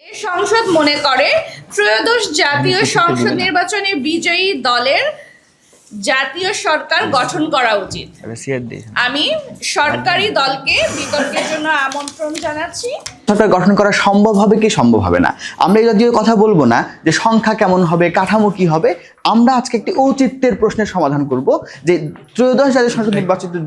এই সংসদ মনে করে ত্রয়োদশ জাতীয় সংসদ নির্বাচনে বিজয়ী দলের জাতীয় সরকার গঠন করা উচিত। আমি সরকারি দলকে বিতর্কের জন্য আমন্ত্রণ জানাচ্ছি। সরকার গঠন করা সম্ভব হবে কি সম্ভব হবে না, আমরা এই জাতীয় কথা বলবো না যে সংখ্যা কেমন হবে, কাঠামো কি হবে। আমরা আজকে একটি ঔচিত্যের প্রশ্নের সমাধান করব যে ত্রয়োদশ জাতীয় সংসদ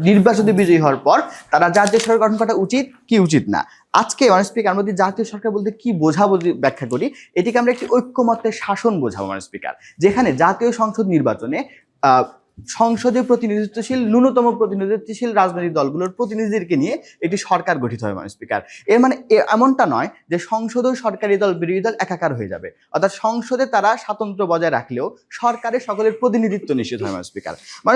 নির্বাচিত বিজয়ী হওয়ার পর তারা জাতীয় সরকার গঠন করা উচিত কি উচিত না। আজকে স্পিকার আমরা যদি জাতীয় সরকার বলতে কি বোঝাবো ব্যাখ্যা করি, এটিকে আমরা একটি ঐক্যমত্যের শাসন বোঝাবো স্পিকার, যেখানে জাতীয় সংসদ নির্বাচনে সংসদে প্রতিনিধিত্বশীল ন্যূনতম প্রতিনিধিত্বশীল রাজনৈতিক দলগুলোর প্রতিনিধিদেরকে নিয়ে একটি সরকার গঠিত হয় স্পিকার। এর মানে এমনটা নয় যে সংসদ ও সরকারি দল বিরোধী দল একাকার হয়ে যাবে, অর্থাৎ সংসদে তারা স্বাতন্ত্র বজায় রাখলেও সরকারের সকলের প্রতিনিধিত্ব নিশ্চিত হয় স্পিকার।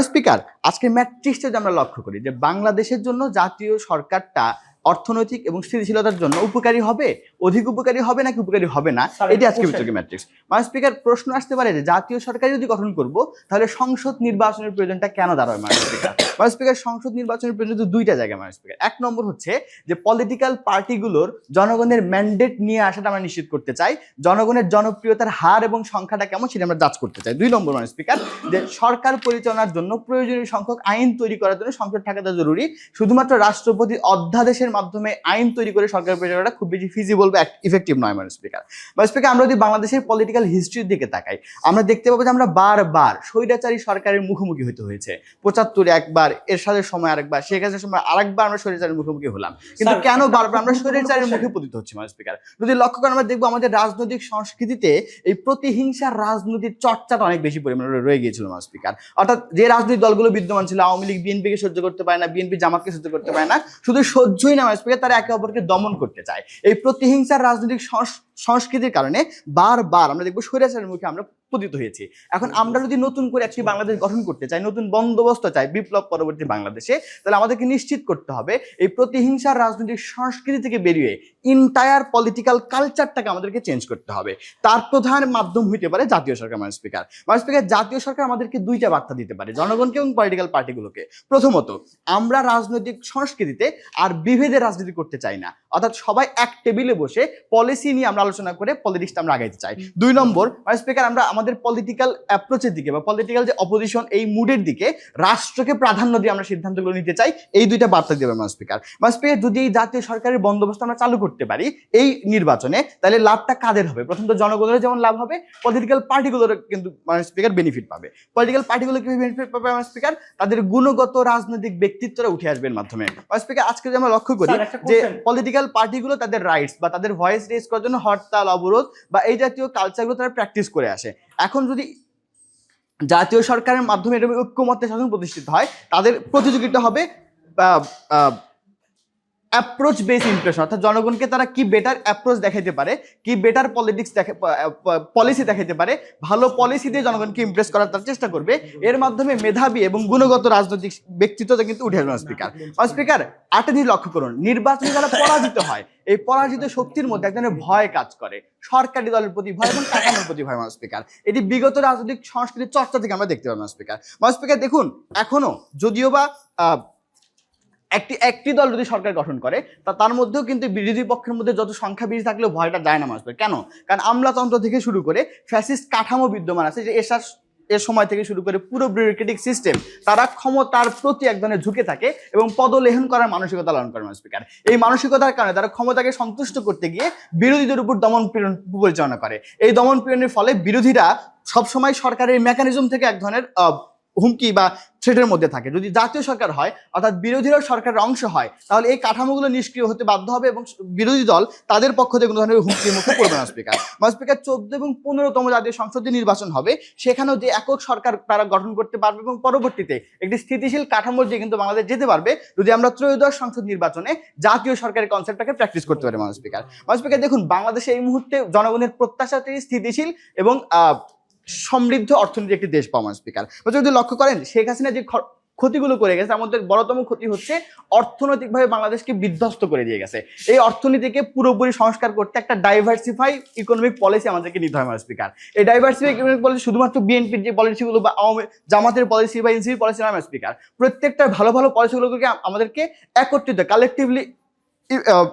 স্পিকার আজকের ম্যাট্রিক্সটা যদি আমরা লক্ষ্য করি যে বাংলাদেশের জন্য জাতীয় সরকারটা অর্থনৈতিক এবং স্থিতিশীলতার জন্য উপকারী হবে, অধিক উপকারী হবে নাকি উপকারী হবে না, এটি আজকে বিতর্কের ম্যাট্রিক্স। স্পিকার প্রশ্ন আসতে পারে যে জাতীয় সরকার যদি গঠন করব তাহলে সংসদ নির্বাচনের প্রয়োজনটা কেন দাঁড়ায় স্পিকার? স্পিকার সংসদ নির্বাচনের প্রয়োজন দুইটা জায়গায় স্পিকার। এক নম্বর হচ্ছে যে পলিটিক্যাল পার্টিগুলোর জনগণের ম্যান্ডেট নিয়ে আসাটা আমরা নিশ্চিত করতে চাই, জনগণের জনপ্রিয়তার হার এবং সংখ্যাটা কেমন সেটা আমরা যাচ করতে চাই। দুই নম্বর স্পিকার যে সরকার পরিচালনার জন্য প্রয়োজনীয় সংখ্যক আইন তৈরি করার জন্য সংসদ থাকাটা জরুরি, শুধুমাত্র রাষ্ট্রপতির অধ্যাদেশের মাধ্যমে আইন তৈরি করে সরকার পরিচালনাটা খুব বেশি ফিজিবল বা ইফেক্টিভ নয় স্পিকার। স্পিকার আমরা যদি বাংলাদেশের পলিটিক্যাল হিস্ট্রির দিকে তাকাই, আমরা দেখতে পাবো যে আমরা বারবার স্বৈরাচারী সরকারের মুখোমুখি হতে হয়েছে। ৭৫ একবার, এরশাদের সময় আরেকবার, শেখ হাসিনার সময় আরেকবার আমরা স্বৈরাচারের মুখোমুখি হলাম, কিন্তু কেন বারবার আমরা স্বৈরাচারের মুখে পতিত হচ্ছি স্পিকার? যদি লক্ষ্য করেন আমরা দেখবো আমাদের রাজনৈতিক সংস্কৃতিতে এই প্রতিহিংসার রাজনৈতিক চর্চাটা অনেক বেশি পরিমাণে রয়ে গিয়েছিল স্পিকার। অর্থাৎ যে রাজনৈতিক দলগুলো বিদ্যমান ছিল, আওয়ামী লীগ বিএনপিকে সহ্য করতে পারে না, বিএনপি জামাতকে সহ্য করতে পারে না, শুধু সহ্যই না স্পিকার, তারা একে অপরকে দমন করতে চায়। এই প্রতিহিংসার রাজনৈতিক সংস্কৃতির কারণে বারবার আমরা দেখবো স্বৈরাচারের মুখে আমরা পতিত হয়েছি। এখন আমরা যদি নতুন করে একটি বাংলাদেশ গঠন করতে চাই, নতুন বন্দোবস্ত চাই বিপ্লব পরবর্তী বাংলাদেশে, তাহলে আমাদেরকে নিশ্চিত করতে হবে এই প্রতিহিংসার রাজনৈতিক সংস্কৃতি থেকে বেরিয়ে ইন্টায়ার পলিটিক্যাল কালচারটাকে আমাদেরকে চেঞ্জ করতে হবে। তার প্রধান মাধ্যম হইতে পারে জাতীয় সরকার। স্পিকার জাতীয় সরকার আমাদেরকে দুইটা বার্তা দিতে পারে জনগণকে এবং পলিটিক্যাল পার্টিগুলোকে। প্রথমত, আমরা রাজনৈতিক সংস্কৃতিতে আর বিভেদের রাজনীতি করতে চাই না, অর্থাৎ সবাই এক টেবিলে বসে পলিসি নিয়ে আমরা আলোচনা করে পলিটিক্সটা আমরা আগাইতে চাই। দুই নম্বর স্পিকার, আমরা আমাদের পলিটিক্যাল অ্যাপ্রোচের দিকে বা পলিটিক্যাল যে অপোজিশন এই মুডের দিকে রাষ্ট্রকে প্রাধান্য দিয়ে আমরা সিদ্ধান্তগুলো নিতে চাই। এই দুইটা বার্তা দেবে স্পিকার। স্পিকার যদি এই জাতীয় সরকারের বন্দোবস্ত আমরা চালু করতে পারি এই নির্বাচনে, তাহলে লাভটা কাদের হবে? প্রথমত জনগণের যেমন লাভ হবে, পলিটিক্যাল পার্টিগুলোর কিন্তু স্পিকার বেনিফিট পাবে। পলিটিক্যাল পার্টিগুলো কিভাবে বেনিফিট পাবে স্পিকার? তাদের গুণগত রাজনৈতিক ব্যক্তিত্বরা উঠে আসবে মাধ্যমে। স্পিকার আজকে যদি আমরা লক্ষ্য করি যে পলিটিক্যাল পার্টিগুলো তাদের রাইটস বা তাদের ভয়েস রেজ করার জন্য হরতাল, অবরোধ বা এই জাতীয় কালচারগুলো তারা প্র্যাকটিস করে আসে। এখন যদি জাতীয় সরকারের মাধ্যমে এরকম ঐক্যমত্যের শাসন প্রতিষ্ঠিত হয়, তাদের প্রতিযোগিতা হবে অ্যাপ্রোচ বেস ইমপ্রেশন, অর্থাৎ জনগণকে তারা কি বেটার অ্যাপ্রোচ দেখাইতে পারে, কি বেটার পলিসি দেখাইতে পারে, ভালো পলিসি দিয়ে জনগণকে ইমপ্রেস করার তার চেষ্টা করবে। এর মাধ্যমে মেধাবী এবং গুণগত রাজনৈতিক ব্যক্তিত্বতা কিন্তু উঠে আসবে স্পিকার। স্পিকার আরেকটা জিনিস লক্ষ্য করুন, নির্বাচনে যারা পরাজিত হয়, এই পরাজিত শক্তির মধ্যে এক ধরনের ভয় কাজ করে, সরকারি দলের প্রতি ভয় এবং কাঠামোর প্রতি ভয় স্পিকার। এটি বিগত রাজনৈতিক সংস্কৃতির চর্চা থেকে আমরা দেখতে পাবো স্পিকার। স্পিকার দেখুন, এখনো যদিও বা একটি দল যদি সরকার গঠন করে তার মধ্যেও কিন্তু বিরোধী পক্ষের মধ্যে যত সংখ্যা বেশি থাকলেও ভয়টা যায় না আসবে। কেন? কারণ আমলাতন্ত্র থেকে শুরু করে ফ্যাসিস্ট কাঠামো বিদ্যমান আছে, যে এর সময় থেকে শুরু করে পুরো ব্যুরোক্রেটিক সিস্টেম, তারা ক্ষমতার প্রতি এক ধরনের ঝুঁকে থাকে এবং পদলেহন করার মানসিকতা লালন করে স্পিকার। এই মানসিকতার কারণে তারা ক্ষমতাকে সন্তুষ্ট করতে গিয়ে বিরোধীদের উপর দমন পীড়ন পরিচালনা করে। এই দমন পীড়নের ফলে বিরোধীরা সবসময় সরকারের মেকানিজম থেকে এক ধরনের হুমকি বা থ্রেটের মধ্যে থাকে। যদি জাতীয় সরকার হয়, অর্থাৎ বিরোধীরাও সরকারের অংশ হয়, তাহলে এই কাঠামোগুলো নিষ্ক্রিয় হতে বাধ্য হবে এবং বিরোধী দল তাদের পক্ষ থেকে কোনো ধরনের হুমকির মুখে পড়বে না স্পিকার। স্পিকার 14 এবং 15তম জাতীয় সংসদীয় নির্বাচন হবে, সেখানেও যে একক সরকার তারা গঠন করতে পারবে এবং পরবর্তীতে একটি স্থিতিশীল কাঠামোর দিয়ে কিন্তু বাংলাদেশ যেতে পারবে, যদি আমরা ত্রয়োদশ সংসদ নির্বাচনে জাতীয় সরকারের কনসেপ্টটাকে প্র্যাকটিস করতে পারি স্পিকার। স্পিকার দেখুন, বাংলাদেশে এই মুহূর্তে জনগণের প্রত্যাশাতে স্থিতিশীল এবং সমৃদ্ধ অর্থনীতি একটি দেশ পাওয়া স্পিকার। যদি লক্ষ্য করেন, শেখ হাসিনা যে ক্ষতিগুলো করে গেছে, তার মধ্যে বড়তম ক্ষতি হচ্ছে অর্থনৈতিকভাবে বাংলাদেশকে বিধ্বস্ত করে দিয়ে গেছে। এই অর্থনীতিকে পুরোপুরি সংস্কার করতে একটা ডাইভার্সিফাই ইকোনমিক পলিসি আমাদেরকে নিতে হয় স্পিকার। এই ডাইভার্সিফাই ইকোনমিক পলিসি শুধুমাত্র বিএনপির যে পলিসিগুলো বা জামাতের পলিসি বা এনসিপি পলিসি নয় স্পিকার, প্রত্যেকটা ভালো ভালো পলিসিগুলোকে আমাদেরকে একত্রিত কালেকটিভলি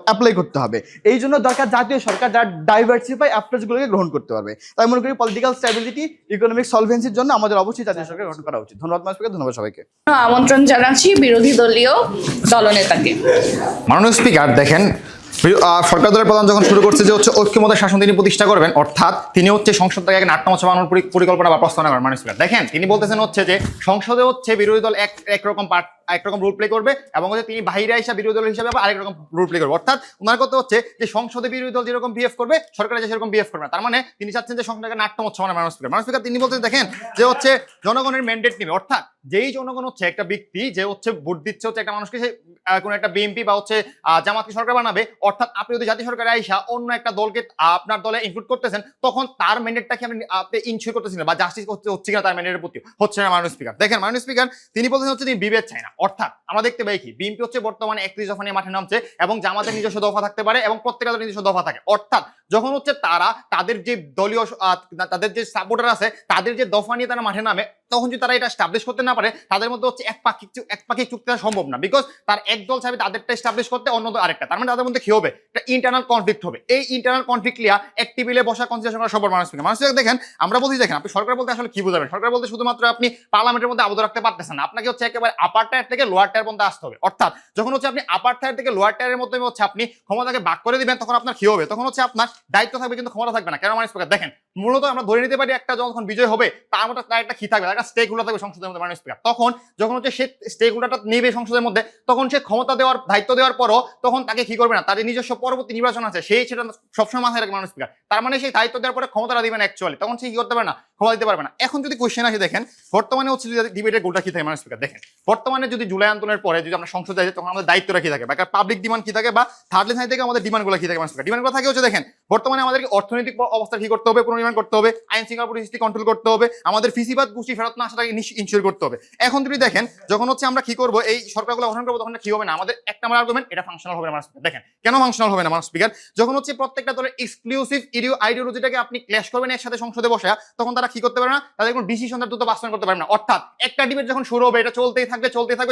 অ্যাপ্লাই করতে হবে। এই জন্য দরকার জাতীয় সরকার যারা ডাইভার্সিফাই অ্যাপ্রোচগুলোকে গ্রহণ করতে পারবে। তাই মনে করি পলিটিক্যাল স্ট্যাবিলিটি, ইকোনমিক সলভেন্সির জন্য আমাদের অবশ্যই জাতীয় সরকার গঠন করা উচিত। ধন্যবাদ মানসপিকা, ধন্যবাদ সবাইকে। আমন্ত্রণ জানাচ্ছি বিরোধী দলীয় দলনেতাকে। মাননীয় স্পিকার, দেখেন সরকার দলের প্রধান যখন শুরু করছে যে হচ্ছে ঐক্যমতের শাসন তিনি প্রতিষ্ঠা করবেন, অর্থাৎ তিনি হচ্ছে সংসদটাকে এক নাট্যমঞ্চ বানানোর পরিকল্পনা বা প্রস্তাবনা করেন। মাননীয় স্পিকার দেখেন, তিনি বলতেছেন হচ্ছে যে সংসদে হচ্ছে বিরোধী দল একরকম রোল প্লে করবে এবং হচ্ছে তিনি বাইরে এসে বিরোধী দল হিসাবে আরেক রকম রোল প্লে করবে। অর্থাৎ ওনার কথা হচ্ছে যে সংসদে বিরোধী দল যেরকম বিহেভ করবে সরকার সেরকম বিহেভ করবে না। তার মানে তিনি চাচ্ছেন যে সংসদটাকে নাট্যমঞ্চ বানানো। মাননীয় স্পিকার তিনি বলতেন দেখেন যে হচ্ছে জনগণের ম্যান্ডেট নিবে, অর্থাৎ যেই জনগণ হচ্ছে একটা ব্যক্তি যে হচ্ছে ভোট দিচ্ছে হচ্ছে একটা মানুষকে, সে কোনো একটা বিএনপি বা হচ্ছে জামাতকে সরকার বানাবে, অর্থাৎ আপনি যদি জাতীয় সরকারে আইসা অন্য একটা দলকে আপনার দলে ইনক্লুড করতেছেন, তখন তার ম্যান্ডেটটাকে আপনি ইনশিওর করতেছেন বা জাস্টিস হচ্ছে কিনা তার ম্যান্ডেটের প্রতি হচ্ছে না। মাননীয় স্পিকার দেখেন, মাননীয় স্পিকার তিনি বলতেছেন হচ্ছে তিনি বিভেদ চায় না। অর্থাৎ আমরা দেখতে পাই কি বিএনপি হচ্ছে বর্তমানে 31 দফা নিয়ে মাঠে নামছে এবং জামাতের নিজস্ব দফা থাকতে পারে এবং প্রত্যেকটা দলের নিজস্ব দফা থাকে। অর্থাৎ যখন হচ্ছে তারা তাদের যে দলীয় তাদের যে সাপোর্টার আছে তাদের যে দফা নিয়ে তারা মাঠে নামে, তখন যদি তারা এটা এস্টাবলিশ করতে না পারে, তাদের মধ্যে হচ্ছে একপাক্ষিক চুক্তি সম্ভব না। বিকজ তার এক দল চাইবে তাদেরটা এস্টাবলিশ করতে, অন্য দল আরেকটা। তার মানে তাদের মধ্যে কি হবে? একটা ইন্টারনাল কনফ্লিক্ট হবে। এই ইন্টারনাল কনফ্লিক্ট লিয়া এক টেবিলে বসা কনসিডারেশন করা সম্ভব। মানুষ দেখেন, আমরা বলছি দেখেন আপনি সরকার বলতে আসলে কি বুঝাবেন? সরকার বলতে শুধুমাত্র আপনি পার্লামেন্টের মধ্যে আবদ্ধ রাখতে পারতেছেন না, আপনাকে হচ্ছে একেবারে আপার টায়ার থেকে লোয়ার টায়ার পর্যন্ত আসতে হবে। অর্থাৎ যখন হচ্ছে আপনি আপার টায়ার থেকে লোয়ার টায়ারের মধ্যে হচ্ছে আপনি ক্ষমতাকে ভাগ করে দিবেন, তখন আপনার কি হবে? তখন হচ্ছে আপনার দায়িত্ব থাকবে কিন্তু ক্ষমতা থাকবে না। কেন মানুষ দেখেন, মূলত আমরা ধরে নিতে পারি একটা যখন বিজয় হবে তার মধ্যে তার একটা কি থাকবে, একটা স্টেক হোল্ডার থাকবে সংসদের মধ্যে। মানুষ তখন যখন হচ্ছে সে স্টেক হোল্ডারটা নেবে সংসদের মধ্যে, তখন সে ক্ষমতা দেওয়ার দায়িত্ব দেওয়ার পরও তখন তাকে কি করবে না, তাদের নিজস্ব পরবর্তী নির্বাচন আছে সেই সেটা সবসময় মাথায় রাখবে মানুষ। তার মানে সেই দায়িত্ব দেওয়ার পরে ক্ষমতাটা দিবে না অ্যাকচুয়ালি, তখন সে কি করতে পারবে না, ক্ষমতা দিতে পারবে না। এখন যদি কোশ্চেন আসে দেখেন বর্তমানে হচ্ছে যদি ডিবেটের গোলটা কি থাকে মানুষ দেখেন, বর্তমানে যদি জুলাই আন্দোলনের পরে যদি আমরা সংসদে যাই তখন আমাদের দায়িত্বটা কি থাকে বা পাবলিক ডিমান্ড কি থাকে বা থার্ড লাইন থেকে আমাদের ডিমান্ডগুলো কি থাকে মানুষ। ডিমান্ডগুলো থাকে হচ্ছে দেখেন বর্তমানে আমাদেরকে অর্থনৈতিক অবস্থা কি করতে হবে, পুনর্নির্মাণ করতে হবে, আইন শৃঙ্খলা পরিস্থিতি কন্ট্রোল করতে হবে, আমাদের ফিসিবাদ গোষ্ঠী ফেরত না আসাটাকে ইনশিওর করতে হবে। এখন যদি দেখেন যখন হচ্ছে আমরা কি করবো, এই সরকারগুলো গঠন করবো, তখন কি হবে না, আমাদের এক নম্বর আর্গুমেন্ট এটা ফাংশনাল হবে না মানুষ। দেখেন কেন ফাংশনাল হবে না মানুষ স্পিকার? যখন হচ্ছে প্রত্যেকটা দলের এক্সক্লুসিভ আইডিওলজিটাকে আপনি ক্ল্যাশ করবেন একসাথে সংসদে বসে, তখন তারা কি করতে পারে না, তাদের কোনো ডিসিশন দ্রুত বাস্তবায়ন করতে পারবে না। অর্থাৎ একটা ডিবেট যখন শুরু হবে এটা চলতেই থাকবে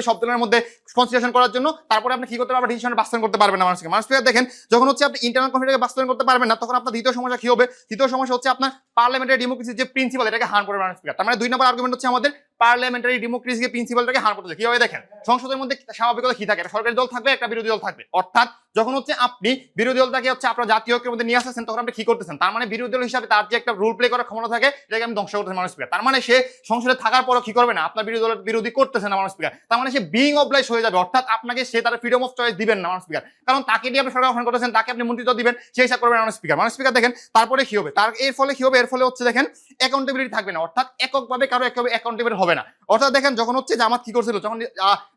সব দলের মধ্যে কনসিডারেশন করার জন্য, তারপরে আপনি কি করতে পারবেন, ডিসিশন বাস্তবায়ন করতে পারবেন না মানুষকে। মানুষ দেখেন যখন হচ্ছে আপনি ইন্টারনাল কনফ্লিক্টকে বাস্তবায়ন করতে পারবেন না, তখন আপনার দ্বিতীয় সমস্যা কি হবে? দ্বিতীয় সমস্যা হচ্ছে আপনার পার্লামেন্টারি ডেমোক্রেসির যে প্রিন্সিপাল এটাকে হার্ম করবে মানুষ। তার মানে দুই নম্বর আর্গুমেন্ট হচ্ছে আমাদের পার্লামেন্টারি ডেমোক্রেসিকে প্রিন্সিপালটাকে হার্ম করতে। কিভাবে দেখেন, সংসদের মধ্যে স্বাভাবিকতা কি থাকে, একটা সরকারি দল থাকবে, একটা বিরোধী দল থাকবে। অর্থাৎ যখন হচ্ছে আপনি বিরোধী দলটাকে হচ্ছে আপনার জাতীয় ঐক্যের মধ্যে নিয়ে আসছেন, তখন আপনি কি করতেছেন, তার মানে বিরোধী দল হিসাবে তার যে একটা রোল প্লে করার ক্ষমতা থাকে এটাকে আমি ধ্বংস করতেছেন মানুষ। তার মানে সে সংসদে থাকার পরও কি করবে না, আপনার বিরোধী দলের বিরোধী করতেছে না মানুষ। তার মানে সে বিং অবলাইজ হয়ে যাবে, অর্থাৎ আপনাকে সে তার ফ্রিডম অফ চয়েস দিবেন না মানুষ। কারণ তাকে দিয়ে আপনি সরকার গঠন করতেছেন, তাকে আপনি মন্ত্রিত্ব দিবেন, সেই হিসাব করবেন মানুষ। স্পিকার দেখেন তারপরে কি হবে, তার এর ফলে কি হবে, এর ফলে হচ্ছে দেখেন অ্যাকাউন্টেবিলিটি থাকবে না, অর্থাৎ এককভাবে কারো অ্যাকাউন্টেবল হবে না। অর্থাৎ দেখেন যখন হচ্ছে জামাত কি করছিল, যখন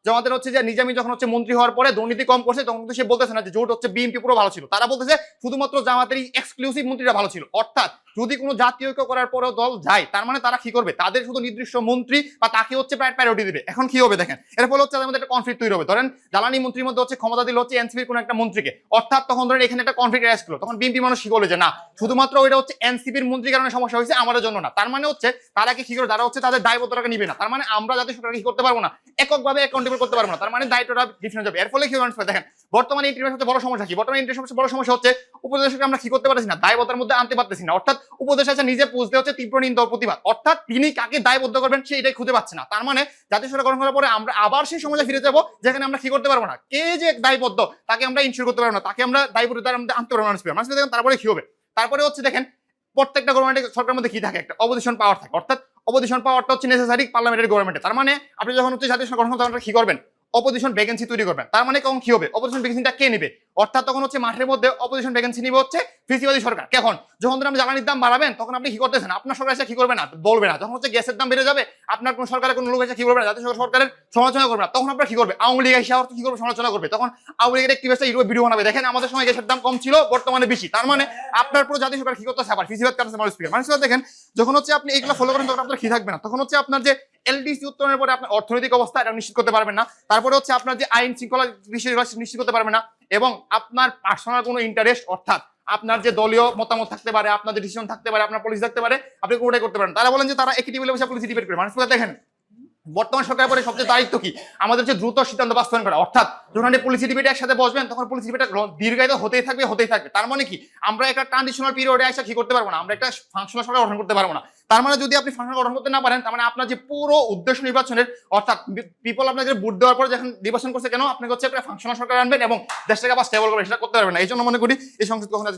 জামাতের হচ্ছে যে নিজামী যখন হচ্ছে মন্ত্রী হওয়ার পরে দুর্নীতি কম করছে, তখন কিন্তু সে বলতেছে না যে জোট হচ্ছে বিএনপি পুরো ভালো ছিল, তারা বলতেছে শুধুমাত্র জামাতের এক্সক্লুসিভ মন্ত্রীরা ভালো ছিল। অর্থাৎ যদি কোনো জাতীয় ঐক্য করার পরেও দল যায়, তার মানে তারা কি করবে, তাদের শুধু নির্দিষ্ট মন্ত্রী বা তাকে হচ্ছে প্রায়োরিটি দিবে। এখন কি হবে দেখেন, এর ফলে হচ্ছে তাদের মধ্যে একটা কনফ্লিক্ট তৈরি হবে। ধরেন জ্বালানি মন্ত্রীর মধ্যে হচ্ছে ক্ষমতা দিল হচ্ছে এনসিপির কোনো একটা মন্ত্রীকে, অর্থাৎ তখন ধরেন এখানে একটা কনফ্লিক্ট রাইজ করলো, তখন বিএনপি মানুষ কি বলে যে না শুধুমাত্র ওইটা হচ্ছে এনসিপির মন্ত্রীর কারণে সমস্যা হয়েছে, আমাদের জন্য না। তার মানে হচ্ছে তারা কি করে, তারা হচ্ছে তাদের দায়বদ্ধতাকে নিবে না। তার মানে আমরা জাতীয় সরকার কি করতে পারবো না, এককভাবে অ্যাকাউন্টেবল করতে পারবো না। তার মানে দায়িত্বটা ডিফারেন্ট হবে। এর ফলে কি হবে দেখেন, বর্তমানে ইন্টারভিউ সবচেয়ে বড় সমস্যা কি, বর্তমানে ইন্টারভিউ সবচেয়ে বড় সমস্যা হচ্ছে উপদেশকে আমরা কি করতে পারছি না, দায়বদ্ধতার মধ্যে আনতে পারতেছি না। অর্থাৎ উপদেশ আছে নিজে বুঝতে হচ্ছে তীব্র নিন্দা ও প্রতিবাদ, অর্থাৎ তিনি কাকে দায়বদ্ধ করবেন সেটাই খুঁজে পাচ্ছে না। তার মানে জাতীয় সরকার গঠন করার পরে আমরা আবার সেই সমাজে ফিরে যাবো যেখানে আমরা কি করতে পারবো না, কে যে দায়বদ্ধ তাকে আমরা ইনশিওর করতে পারবো না, তাকে আমরা দায়বদ্ধতার মধ্যে আনতে পারবো না। দেখেন তারপরে কি হবে, তারপরে হচ্ছে দেখেন প্রত্যেকটা গভর্নমেন্টের সরকারের মধ্যে কি থাকে, একটা অপোজিশন পাওয়ার থাকে। অর্থাৎ অপোজিশন পাওয়ারটা হচ্ছে নেসেসারি পার্লামেন্টারি গভর্নমেন্টে। তার মানে আপনি যখন হচ্ছে জাতীয় সরকার গঠন তখন কি করবেন, অপোজিশন ভ্যাকেন্সি তৈরি করবেন। তার মানে কখন কি হবে, অপোজিশন ভ্যাকেন্সিটা কে নেবে, অর্থাৎ তখন হচ্ছে মাঠের মধ্যে অপোজিশন ভ্যাকেন্সি নিবে হচ্ছে ফেসিবাদী সরকার। কখন, যখন আপনি জ্বালানির দাম বাড়াবেন তখন আপনি কি করতেছেন, আপনার সরকার এসে কি করবে না, বলবে না। যখন হচ্ছে গ্যাসের দাম বেড়ে যাবে আপনার কোন সরকারের কোন লোক এসে কি করবে না, জাতীয় সরকারের সমালোচনা করবে না, তখন আপনার কি করবে, আওয়ামী লীগ এসে কি করবে, সমালোচনা করবে। তখন আওয়ামী লীগের একটি বেশি ভিডিও বানাবে, দেখেন আমাদের সময় গ্যাসের দাম কম ছিল বর্তমানে বেশি। তার মানে আপনার পুরো জাতীয় সরকার কি করতেছে, আবার ফেসিবাদ করতেছে মানুষ। মানুষ দেখেন যখন হচ্ছে আপনি এগুলো ফলো করেন তখন আপনার কি থাকবে না, তখন হচ্ছে আপনার যে এলডিসি উত্তরণের পরে আপনার অর্থনৈতিক অবস্থা এটা নিশ্চিত করতে পারবেন না, তারপরে হচ্ছে আপনার যে আইন শৃঙ্খলা বিষয়গুলো নিশ্চিত করতে পারবেন না, এবং আপনার পার্সোনাল কোনো ইন্টারেস্ট অর্থাৎ আপনার যে দলীয় মতামত থাকতে পারে, আপনার যে ডিসিশন থাকতে পারে, আপনার পলিসি থাকতে পারে, আপনি কোনোটাই করতে পারেন। তারা বলেন যে তারা একই টেবিলে বসে পলিসি ডিবেট করে। মানুষ দেখেন বর্তমান সরকারের পরে সবচেয়ে দায়িত্ব কি? আমাদের যে দ্রুত সিদ্ধান্ত বাস্তবায়ন করা, অর্থাৎ যখন আপনি পলিসি ডিবেটে একসাথে বসবেন তখন পলিসি ডিবেটটা দীর্ঘায়িত হতেই থাকবে। তার মানে কি, আমরা একটা ট্রানজিশনাল পিরিয়ডে আসা কি করতে পারবো না, আমরা একটা ফাংশনাল সরকার গঠন করতে পারবো না। তার মানে যদি আপনি ফাংশনাল গঠন করতে না পারেন, তার মানে আপনার যে পুরো উদ্দেশ্য নির্বাচনের, অর্থাৎ পিপল আপনাকে ভোট দেওয়ার পর যখন নির্বাচন করছে, কেন আপনাকে হচ্ছে একটা ফাংশনাল সরকার আনবেন এবং দেশটাকে আবার স্টেবল করবেন, সেটা করতে পারবেন না। এই জন্য মনে করি এই সংসদ কখনো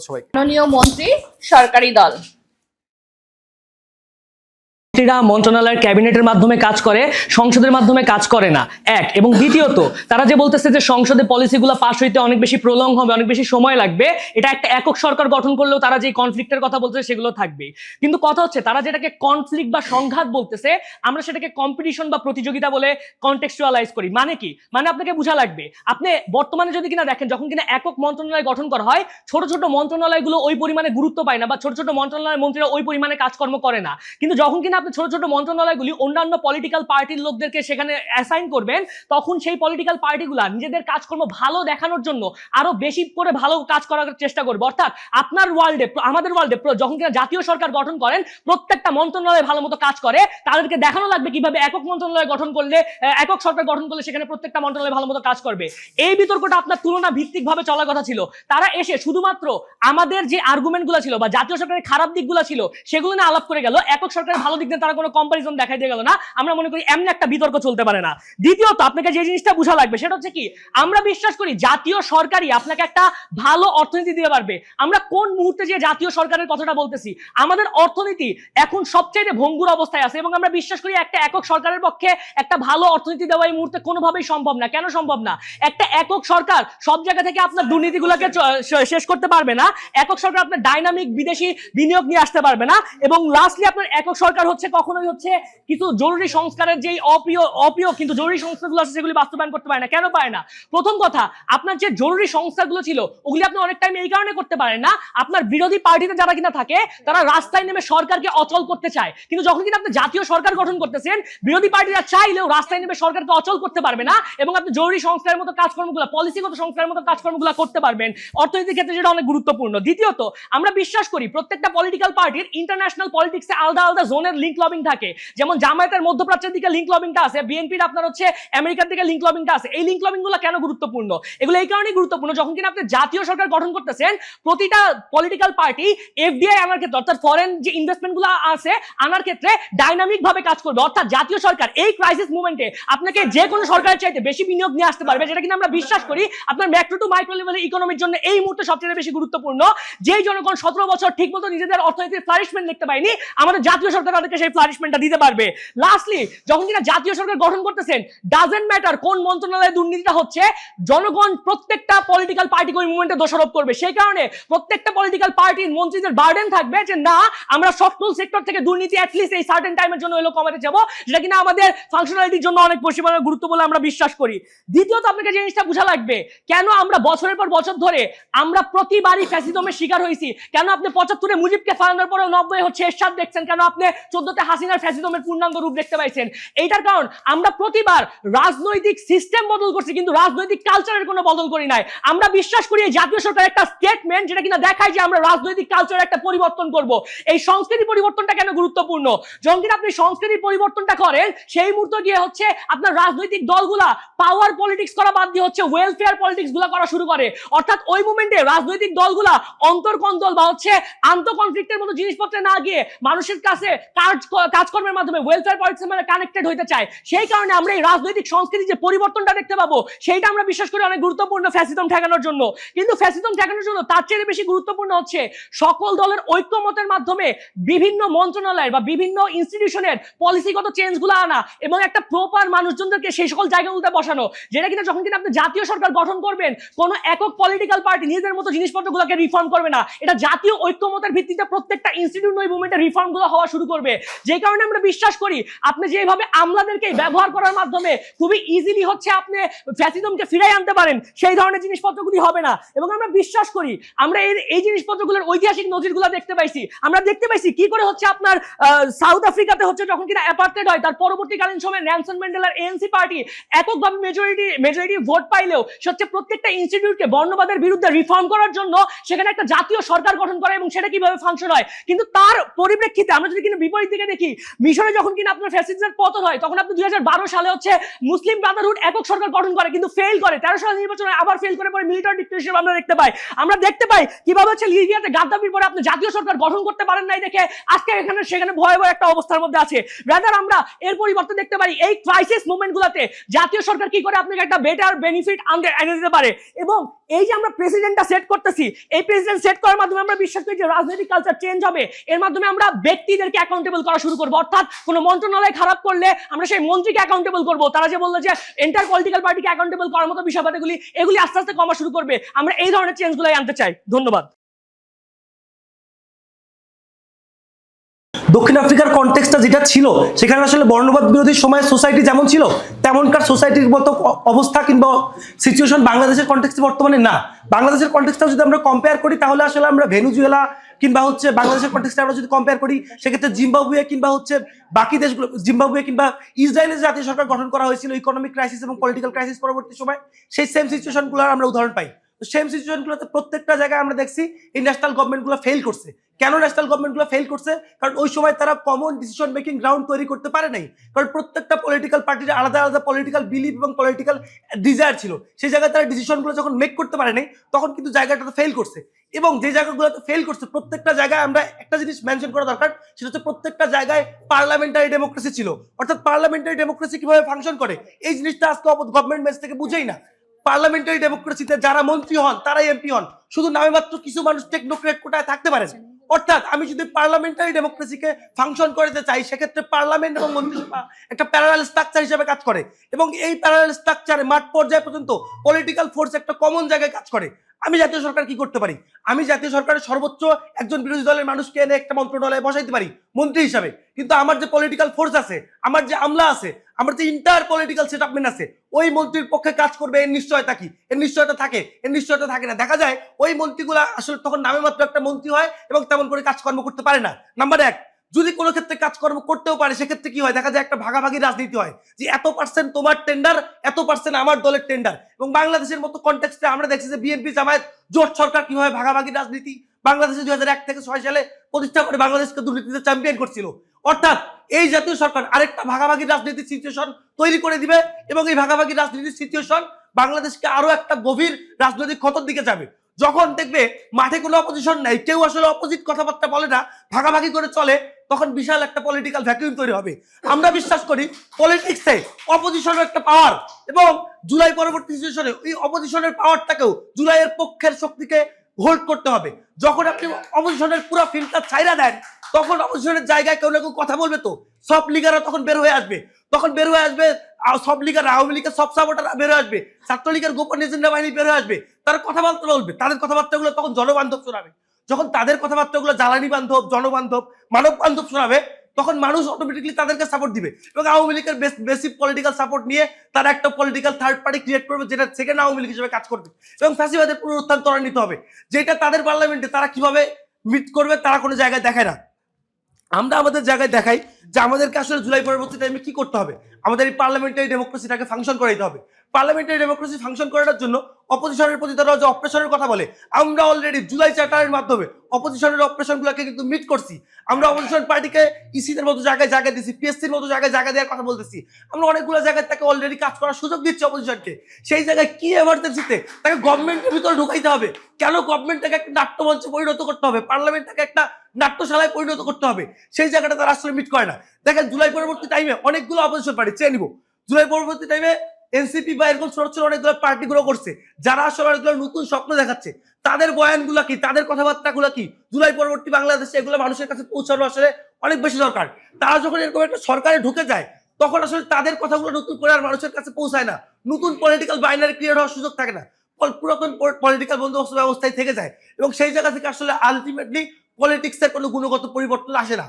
সবাই মাননীয় মন্ত্রী, সরকারি দল মন্ত্রণালয়ের ক্যাবিনেটের মাধ্যমে কাজ করে, সংসদের মাধ্যমে কাজ করে না, এক। এবং দ্বিতীয়ত তারা যে বলতেছে যে সংসদে পলিসিগুলো পাস হইতে অনেক বেশি প্রলং হবে, অনেক বেশি সময় লাগবে, এটা একটা একক সরকার গঠন করলেও তারা যে কনফ্লিক্টের কথা বলতেছে সেগুলো থাকবে। কিন্তু কথা হচ্ছে তারা যেটাকে কনফ্লিক্ট বা সংঘাত বলতেছে, আমরা সেটাকে কম্পিটিশন বা প্রতিযোগিতা বলে কনটেক্সচুয়ালাইজ করি। মানে কি? মানে আপনাকে বোঝা লাগবে, আপনি বর্তমানে যদি কিনা দেখেন, যখন কিনা একক মন্ত্রণালয় গঠন করা হয়, ছোট ছোট মন্ত্রণালয়গুলো ওই পরিমাণে গুরুত্ব পায় না, বা ছোট ছোট মন্ত্রণালয়ের মন্ত্রীরা ওই পরিমাণে কাজকর্ম করে না। কিন্তু যখন কিনা ছোট ছোট মন্ত্রণালয়গুলি অন্যান্য পলিটিক্যাল পার্টির লোকদেরকে সেখানে অ্যাসাইন করবেন, তখন সেই পলিটিক্যাল পার্টিগুলা নিজেদের কাজকর্ম ভালো দেখানোর জন্য আরো বেশি করে ভালো কাজ করার চেষ্টা করবে। অর্থাৎ আপনার ওয়ার্ল্ডে, আমাদের ওয়ার্ল্ডে যখন কিনা জাতীয় সরকার গঠন করেন, প্রত্যেকটা মন্ত্রণালয় ভালো মতো কাজ করে, তাদেরকে দেখানো লাগবে কিভাবে একক মন্ত্রণালয় গঠন করলে, একক সরকার গঠন করলে সেখানে প্রত্যেকটা মন্ত্রণালয় ভালো মতো কাজ করবে। এই বিতর্কটা আপনার তুলনা ভিত্তিক ভাবে চলার কথা ছিল। তারা এসে শুধুমাত্র আমাদের যে আর্গুমেন্টগুলো ছিল বা জাতীয় সরকারের খারাপ দিকগুলো ছিল সেগুলো নিয়ে আলাপ করে গেল, একক সরকারের ভালো দিক নিয়ে তারা কোনো কম্পারিজন দেখাই দিয়ে গেল না। আমরা মনে করি এমনি একটা বিতর্ক চলতে পারে না। দ্বিতীয়ত আপনাকে যে জিনিসটা বোঝা লাগবে সেটা হচ্ছে কি, আমরা বিশ্বাস করি জাতীয় সরকারই আপনাকে একটা ভালো অর্থনীতি দিতে পারবে। আমরা কোন মুহূর্তে যে জাতীয় সরকারের কথাটা বলতেছি, আমাদের অর্থনীতি এখন সবচেয়ে ভঙ্গুর অবস্থায় আছে এবং আমরা বিশ্বাস করি একটা একক সরকারের পক্ষে একটা ভালো অর্থনীতি দেওয়া এই মুহূর্তে কোনোভাবেই সম্ভব না। কেন সম্ভব না? একটা একক সরকার সব জায়গা থেকে আপনার দুর্নীতিগুলোকে শেষ করতে পারবে না। একক সরকার আপনার ডাইনামিক বিদেশি বিনিয়োগ নিয়ে আসতে পারবে না। এবং লাস্টলি আপনার একক সরকার হচ্ছে কখনোই হচ্ছে কিছু জরুরি সংস্কারের যে অপ্রিয় কিন্তু জরুরি সংস্কারগুলো আছে সেগুলি বাস্তবায়ন করতে পারে না। কেন পারে না? প্রথম কথা, আপনার যে জরুরি সংস্কারগুলো ছিল ওগুলি আপনি অনেক টাইম এই কারণে করতে পারেন না, আপনার বিরোধী পার্টিতে যারা কিনা থাকে তারা রাস্তায় নেমে সরকারকে অচল করতে চায়। কিন্তু যখন কিনা আপনি জাতীয় সরকার গঠন করতেছেন, বিরোধী পার্টিরা চাইলেও রাস্তায় নেমে সরকারকে অচল করতে পারবে না এবং আপনি জরুরি সংস্কারের মতো কাজকর্মগুলো, পলিসিগত সংস্কারের মতো কাজকর্মগুলো করতে পারবেন। অর্থনীতির ক্ষেত্রে যেটা অনেক গুরুত্বপূর্ণ। দ্বিতীয়ত, আমরা বিশ্বাস করি প্রত্যেকটা পলিটিক্যাল পার্টির ইন্টারন্যাশনাল পলিটিক্সে আলাদা আলাদা জোনের লিঙ্ক লবিং থাকে। যেমন জামায়াতের মধ্যপ্রাচ্যের দিকে লিঙ্ক লবিংটা আছে, বিএনপির আপনার হচ্ছে আমেরিকার দিকে লিঙ্ক লবিংটা আছে। এই লিঙ্ক লবিংগুলো কেন গুরুত্বপূর্ণ? এগুলো এই কারণেই গুরুত্বপূর্ণ, যখন কিনা আপনি জাতীয় সরকার গঠন করতেছেন, প্রতিটা পলিটিক্যাল পার্টি এফডিআই আনার ক্ষেত্রে, অর্থাৎ ফরেন যে ইনভেস্টমেন্টগুলো আছে আনার ক্ষেত্রে ডাইনামিক ভাবে কাজ করবে। অর্থাৎ জাতীয় সরকার এই ক্রাইসিস মুভমেন্টে আপনাকে যে কোনো সরকারের চাইতে বেশি বিনিয়োগ নিয়ে আসতে পারবে, যেটা কিনা আমরা বিশ্বাস করি আপনার ম্যাক্রো টু মাইক্রো লেভেলের ইকোনমির জন্য এই মুহূর্তে সবচেয়ে বেশি গুরুত্বপূর্ণ। যেই জনগণ 17 বছর ঠিকমতো নিজেদের অর্থনীতির ফ্লারিশমেন্ট দেখতে পায়নি, আমাদের জাতীয় সরকার তাদেরকে সেই ফ্লারিশমেন্টটা দিতে পারবে। লাস্টলি, যখন কিনা জাতীয় সরকার গঠন করতেছেন, ডাজেন্ট ম্যাটার কোন মন্ত্রণালয়ে দুর্নীতিটা হচ্ছে, জনগণ প্রত্যেকটা পলিটিক্যাল পার্টিকে ওই মুভমেন্টে দোষারোপ করবে। সেই কারণে প্রত্যেকটা পলিটিক্যাল পার্টির মন্ত্রীদের বার্ডেন থাকবে যে না, আমরা সকল সেক্টর থেকে দুর্নীতি অ্যাটলিস্ট এই সার্টেন টাইমের জন্য এলো কমাতে যাবো, যেটা কিনা আমাদের ফাংশনালিটির জন্য অনেক পরিমাণে গুরুত্ব বলে আমরা বিশ্বাস করি। দ্বিতীয়ত, আপনাকে যে জিনিসটা বোঝা লাগবে, কেন আমরা বছরের পর বছর ধরে আমরা প্রতিবারই ফ্যাসিজমের শিকার হয়েছি। কেন আপনি 75-এ মুজিবকে ফালানোর পরেও 90-এ হচ্ছে এরশাদ দেখছেন, কেন আপনি 14-তে হাসিনার ফ্যাসিজমের পূর্ণাঙ্গ রূপ দেখতে পাইছেন। এইটার কারণ আমরা প্রতিবার রাজনৈতিক সিস্টেম বদল করছি কিন্তু রাজনৈতিক কালচারের কোনো বদল করি নাই। আমরা বিশ্বাস করি এই জাতীয় সরকার একটা স্টেটমেন্ট যেটা কিনা দেখায় যে আমরা রাজনৈতিক কালচারের একটা পরিবর্তন করব। এই সংস্কৃতি পরিবর্তনটা কেন গুরুত্বপূর্ণ? যখন কিনা আপনি সংস্কৃতির পরিবর্তনটা করেন, সেই মুহূর্তে গিয়ে হচ্ছে আপনার রাজনৈতিক দলগুলা পাওয়ার পলিটিক্স করা বাদ দিয়ে হচ্ছে ওয়েলফেয়ার পলিটিক্স গুলা করা শুরু করে। অর্থাৎ ওই মুভমেন্টে রাজনৈতিক দলগুলা অন্তর্কন্দল বা হচ্ছে আন্তঃকনফ্লিক্টের মতো জিনিসপত্রে না গিয়ে মানুষের কাছে কাজকর্মের মাধ্যমে ওয়েলফেয়ার পলিটিক্সের মধ্যে কানেক্টেড হইতে চায়। সেই কারণে আমরা এই রাজনৈতিক সংস্কৃতি যে পরিবর্তনটা দেখতে পাবো, সেইটা আমরা বিশ্বাস করি অনেক গুরুত্বপূর্ণ ফ্যাসিজম ঠেকানোর জন্য। কিন্তু ফ্যাসিজম ঠেকানোর জন্য তার চেয়ে বেশি গুরুত্বপূর্ণ হচ্ছে সকল দলের ঐক্যমতের মাধ্যমে বিভিন্ন মন্ত্রণালয়ের বা বিভিন্ন ইনস্টিটিউশনের পলিসিগত চেঞ্জগুলো আনা এবং একটা প্রপার মানুষজনদেরকে সেই সকল জায়গাগুলোতে বসানো, যেটা কিনা যখন কিনা আপনি জাতীয় সরকার গঠন করবেন, কোনো একক পলিটিক্যাল পার্টি নিজেদের মতো জিনিসপত্রগুলোকে রিফর্ম করবে না। এটা জাতীয় ঐক্যমতের ভিত্তিতে প্রত্যেকটা ইনস্টিটিউট ওই মুভমেন্টের রিফর্মগুলো হওয়া শুরু করবে। যে কারণে আমরা বিশ্বাস করি আপনি যেভাবে আমলাদেরকে ব্যবহার করার মাধ্যমে খুবই ইজিলি হচ্ছে আপনি ফ্যাসিজমকে ফিরাই আনতে পারেন, সেই ধরনের জিনিসপত্রগুলি হবে না। এবং আমরা বিশ্বাস করি আমরা এই জিনিসপত্রগুলোর ঐতিহাসিক নজিরগুলো দেখতে পাইছি। আমরা দেখতে পাইছি কি করে হচ্ছে আপনার সাউথ আফ্রিকাতে হচ্ছে যখন কিনা অ্যাপার্টেড হয়, তার পরবর্তীকালীন সময়ে নেলসন ম্যান্ডেলার এএনসি পার্টি এককভাবে মেজরিটি ভোট পাইলেও হচ্ছে প্রত্যেকটা ইনস্টিটিউটকে বর্ণবাদের বিরুদ্ধে রিফর্ম করার জন্য সেখানে একটা জাতীয় সরকার গঠন করা এবং সেটা কিভাবে ফাংশন হয়। কিন্তু তার পরিপ্রেক্ষিতে আমরা যদি কিনা বিপরীত দিকে দেখি মিশরে যখন কিনা আপনার ফ্যাসিস্টদের পতন হয় তখন আপনি 2012 সালে হচ্ছে মুসলিম ব্রাদারহুড একক সরকার গঠন করে কিন্তু ফেল করে, 13 সালে নির্বাচনে আবার ফেল করে পরে মিলিটারি ডিক্টেটরশিপ আমরা দেখতে পাই কিভাবে হচ্ছে লিবিয়াতে গাদ্দাফির পরে আপনি জাতীয় সরকার গঠন করতে পারেন নাই দেখে আজকে এখানে সেখানে ভয়াবহ একটা অবস্থার মধ্যে আছে। রাদার আমরা এর পরিবর্তে দেখতে পারি এই ক্রাইসিস মুভমেন্টগুলোতে জাতীয় সরকার কি করে আপনাকে একটা বেটার বেনিফিট এনে দিতে পারে। এবং এই যে আমরা প্রেসিডেন্টটা সেট করতেছি, এই প্রেসিডেন্ট সেট করার মাধ্যমে আমরা বিশ্বাস করি যে রাজনৈতিক কালচার চেঞ্জ হবে। এর মাধ্যমে আমরা ব্যক্তিদেরকে অ্যাকাউন্টেবল করা শুরু করবো, অর্থাৎ কোনো মন্ত্রণালয় খারাপ করলে আমরা সেই মন্ত্রীকে অ্যাকাউন্টেবল করবো। তারা যে বললো যে এন্টার পলিটিক্যাল পার্টিকে অ্যাকাউন্টেবল করার মতো বিষয়পাতিগুলি এগুলি আস্তে আস্তে কমা শুরু করবে। আমরা এই ধরনের চেঞ্জগুলাই আনতে চাই। ধন্যবাদ। দক্ষিণ আফ্রিকার কনটেক্সটটা যেটা ছিল সেখানে আসলে বর্ণবাদ বিরোধী সময় সোসাইটি যেমন ছিল তেমনকার সোসাইটির মতো অবস্থা কিংবা সিচুয়েশন বাংলাদেশের কনটেক্সটে বর্তমানে না। বাংলাদেশের কনটেক্সটটা যদি আমরা কম্পেয়ার করি তাহলে আসলে আমরা ভেনেজুয়েলা কিংবা হচ্ছে বাংলাদেশের কনটেক্সটে আমরা যদি কম্পেয়ার করি সেক্ষেত্রে জিম্বাবুয়ে কিংবা হচ্ছে বাকি দেশগুলো, জিম্বাবুয়ে কিংবা ইসরায়েলের জাতীয় সরকার গঠন করা হয়েছিল ইকোনমিক ক্রাইসিস এবং পলিটিক্যাল ক্রাইসিস পরবর্তী সময়, সেই সেম সিচুয়েশনগুলোর আমরা উদাহরণ পাই। সেম সিচুয়েশনগুলোতে প্রত্যেকটা জায়গায় আমরা দেখছি এই ন্যাশনাল গভর্নমেন্টগুলো ফেল করছে। কেন ন্যাশনাল গভর্নমেন্টগুলো ফেল করছে? কারণ ওই সময় তারা কমন ডিসিশন মেকিং গ্রাউন্ড তৈরি করতে পারে নাই। কারণ প্রত্যেকটা পলিটিক্যাল পার্টির আলাদা আলাদা পলিটিক্যাল বিলিভ এবং পলিটিক্যাল ডিজায়ার ছিল, সেই জায়গায় তারা ডিসিশনগুলো যখন মেক করতে পারে নাই তখন কিন্তু জায়গাটাতে ফেল করছে। এবং যে জায়গাগুলোতে ফেল করছে প্রত্যেকটা জায়গায় আমরা একটা জিনিস মেনশন করা দরকার, সেটা হচ্ছে প্রত্যেকটা জায়গায় পার্লামেন্টারি ডেমোক্রেসি ছিল। অর্থাৎ পার্লামেন্টারি ডেমোক্রেসি কিভাবে ফাংশন করে এই জিনিসটা আজকে গভর্নমেন্ট বেস থেকে বুঝেই না। পার্লামেন্টারি ডেমোক্রেসিতে যারা মন্ত্রী হন তারাই এমপি হন, শুধু নামে মাত্র কিছু মানুষ টেকনোক্রেট কোটায় থাকতে পারেন। অর্থাৎ আমি যদি পার্লামেন্টারি ডেমোক্রেসিকে ফাংশন করতে চাই সেক্ষেত্রে পার্লামেন্ট এবং মন্ত্রিসভা একটা প্যারালাল স্ট্রাকচার হিসেবে কাজ করে এবং এই প্যারালাল স্ট্রাকচারে মাঠ পর্যায়ে পর্যন্ত পলিটিক্যাল ফোর্স একটা কমন জায়গায় কাজ করে। আমি জাতীয় সরকার কি করতে পারি? আমি জাতীয় সরকারের সর্বোচ্চ একজন বিরোধী দলের মানুষকে এনে একটা মন্ত্রণালয়ে বসাইতে পারি মন্ত্রী হিসাবে, কিন্তু আমার যে পলিটিক্যাল ফোর্স আছে, আমার যে আমলা আছে, আমার যে ইন্টার পলিটিক্যাল সেটআপমেন্ট আছে, ওই মন্ত্রীর পক্ষে কাজ করবে এর নিশ্চয়তা কি? এর নিশ্চয়তা থাকে? এর নিশ্চয়তা থাকে না। দেখা যায় ওই মন্ত্রীগুলা আসলে তখন নামে মাত্র একটা মন্ত্রী হয় এবং তেমন করে কাজকর্ম করতে পারে না। নাম্বার এক, যদি কোনো ক্ষেত্রে কাজকর্ম করতেও পারে সেক্ষেত্রে কি হয়? দেখা যায় একটা ভাগাভাগি রাজনীতি হয়, যে এত পার্সেন্ট তোমার টেন্ডার, এত পার্সেন্ট আমার দলের টেন্ডার। এবং বাংলাদেশের মতো কনটেক্সটে আমরা দেখছি যে বিএনপি জামায়াত জোট সরকার কিভাবে ভাগাভাগি রাজনীতি বাংলাদেশে 2001 থেকে 6 সালে প্রতিষ্ঠা করে বাংলাদেশকে দুর্নীতিতে চ্যাম্পিয়ন করছিল। অর্থাৎ এই জাতীয় সরকার আরেকটা ভাগাভাগি রাজনীতির সিচুয়েশন তৈরি করে দিবে এবং এই ভাগাভাগি রাজনীতির সিচুয়েশন বাংলাদেশকে আরো একটা গভীর রাজনৈতিক ক্ষতর দিকে যাবে। যখন দেখবে মাঠে কোনো অপোজিশন নাই, কেউ আসলে অপোজিট কথাবার্তা বলে না, ভাগাভাগি করে চলে, তখন বিশাল একটা পলিটিক্যাল ভ্যাকুয়াম তৈরি হবে। আমরা বিশ্বাস করি পলিটিক্সে অপোজিশনের একটা পাওয়ার, এবং জুলাই পরবর্তী সিচুয়েশনে এই অপোজিশনের পাওয়ারটাকেও জুলাইয়ের পক্ষের শক্তিকে হোল্ড করতে হবে। যখন আপনি অপোজিশনের পুরো ফিল্ডটা ছাইরা দেন তখন অপোজিশনের জায়গায় কেউ না কেউ কথা বলবে, তো সব লিগাররা তখন বের হয়ে আসবে, সব লিগার, আওয়ামী লীগের সব সাপোর্টাররা বের হয়ে আসবে, ছাত্রলীগের গোপন এজেন্ডা বাহিনী বের হয়ে আসবে, তারা কথাবার্তা বলবে, তাদের কথাবার্তাগুলো তখন জনবান্ধব শোনাবে। যখন তাদের কথাবার্তাগুলো জ্বালানি বান্ধব, জনবান্ধব, মানব বান্ধব শোনাবে তখন মানুষ অটোমেটিকলি তাদেরকে সাপোর্ট দিবে এবং আওয়ামী লীগের বেসিক পলিটিক্যাল সাপোর্ট নিয়ে তারা একটা পলিটিক্যাল থার্ড পার্টি ক্রিয়েট করবে যেটা সেকেন্ড আওয়ামী লীগ হিসেবে কাজ করবে এবং ফ্যাসিবাদের পুনরুত্থান ত্বরান্বিত হবে। যেটা তাদের পার্লামেন্টে তারা কিভাবে মিট করবে তারা কোনো জায়গায় দেখায় না। আমরা আমাদের জায়গায় দেখাই যে আমাদেরকে আসলে জুলাই পরবর্তী টাইমে কি করতে হবে, আমাদের এই পার্লামেন্টারি ডেমোক্রেসিটাকে ফাংশন করাইতে হবে। পার্লামেন্টারি ডেমোক্রেসি ফাংশন করার জন্য অপোজিশনের প্রতি তারা যে অপারেশনের কথা বলে, আমরা অলরেডি জুলাই চার্টারের মাধ্যমে অপোজিশনের অপারেশনগুলোকে কিন্তু মিট করছি। আমরা অপোজিশন পার্টিকে ইসিদের মতো জায়গায় জায়গা দিচ্ছি, পিএসসির মতো জায়গায় জায়গা দেওয়ার কথা বলতেছি। আমরা অনেকগুলো জায়গায় তাকে অলরেডি কাজ করার সুযোগ দিচ্ছি অপোজিশনকে। সেই জায়গায় কি এমার্জেন্সিতে তাকে গভর্নমেন্টের ভিতরে ঢুকাইতে হবে? কেন গভর্নমেন্টটাকে একটা নাট্যমঞ্চে পরিণত করতে হবে, পার্লামেন্টটাকে একটা নাট্যশালায় পরিণত করতে হবে? সেই জায়গাটা তারা আসলে মিট করে না। দেখেন জুলাই পরবর্তী টাইমে অনেকগুলো অপোজিশন পার্টি চেয়ে নিব, জুলাই পরবর্তী টাইমে এনসিপি বা এরকম ছোট ছোট অনেকগুলো পার্টি গ্রো করছে যারা আসলে অনেকগুলো নতুন স্বপ্ন দেখাচ্ছে। তাদের বয়ানগুলো কি, তাদের কথাবার্তাগুলো কি জুলাই পরবর্তী বাংলাদেশে এগুলো মানুষের কাছে পৌঁছানো আসলে অনেক বেশি দরকার। তারা যখন এরকম একটা সরকারে ঢুকে যায় তখন আসলে তাদের কথাগুলো নতুন করে আর মানুষের কাছে পৌঁছায় না, নতুন পলিটিক্যাল বাইনারি ক্রিয়েট হওয়ার সুযোগ থাকে না, পুরাতন পলিটিক্যাল বন্দোবস্ত ব্যবস্থায় থেকে যায় এবং সেই জায়গা থেকে আসলে আলটিমেটলি পলিটিক্সের কোনো গুণগত পরিবর্তন আসে না।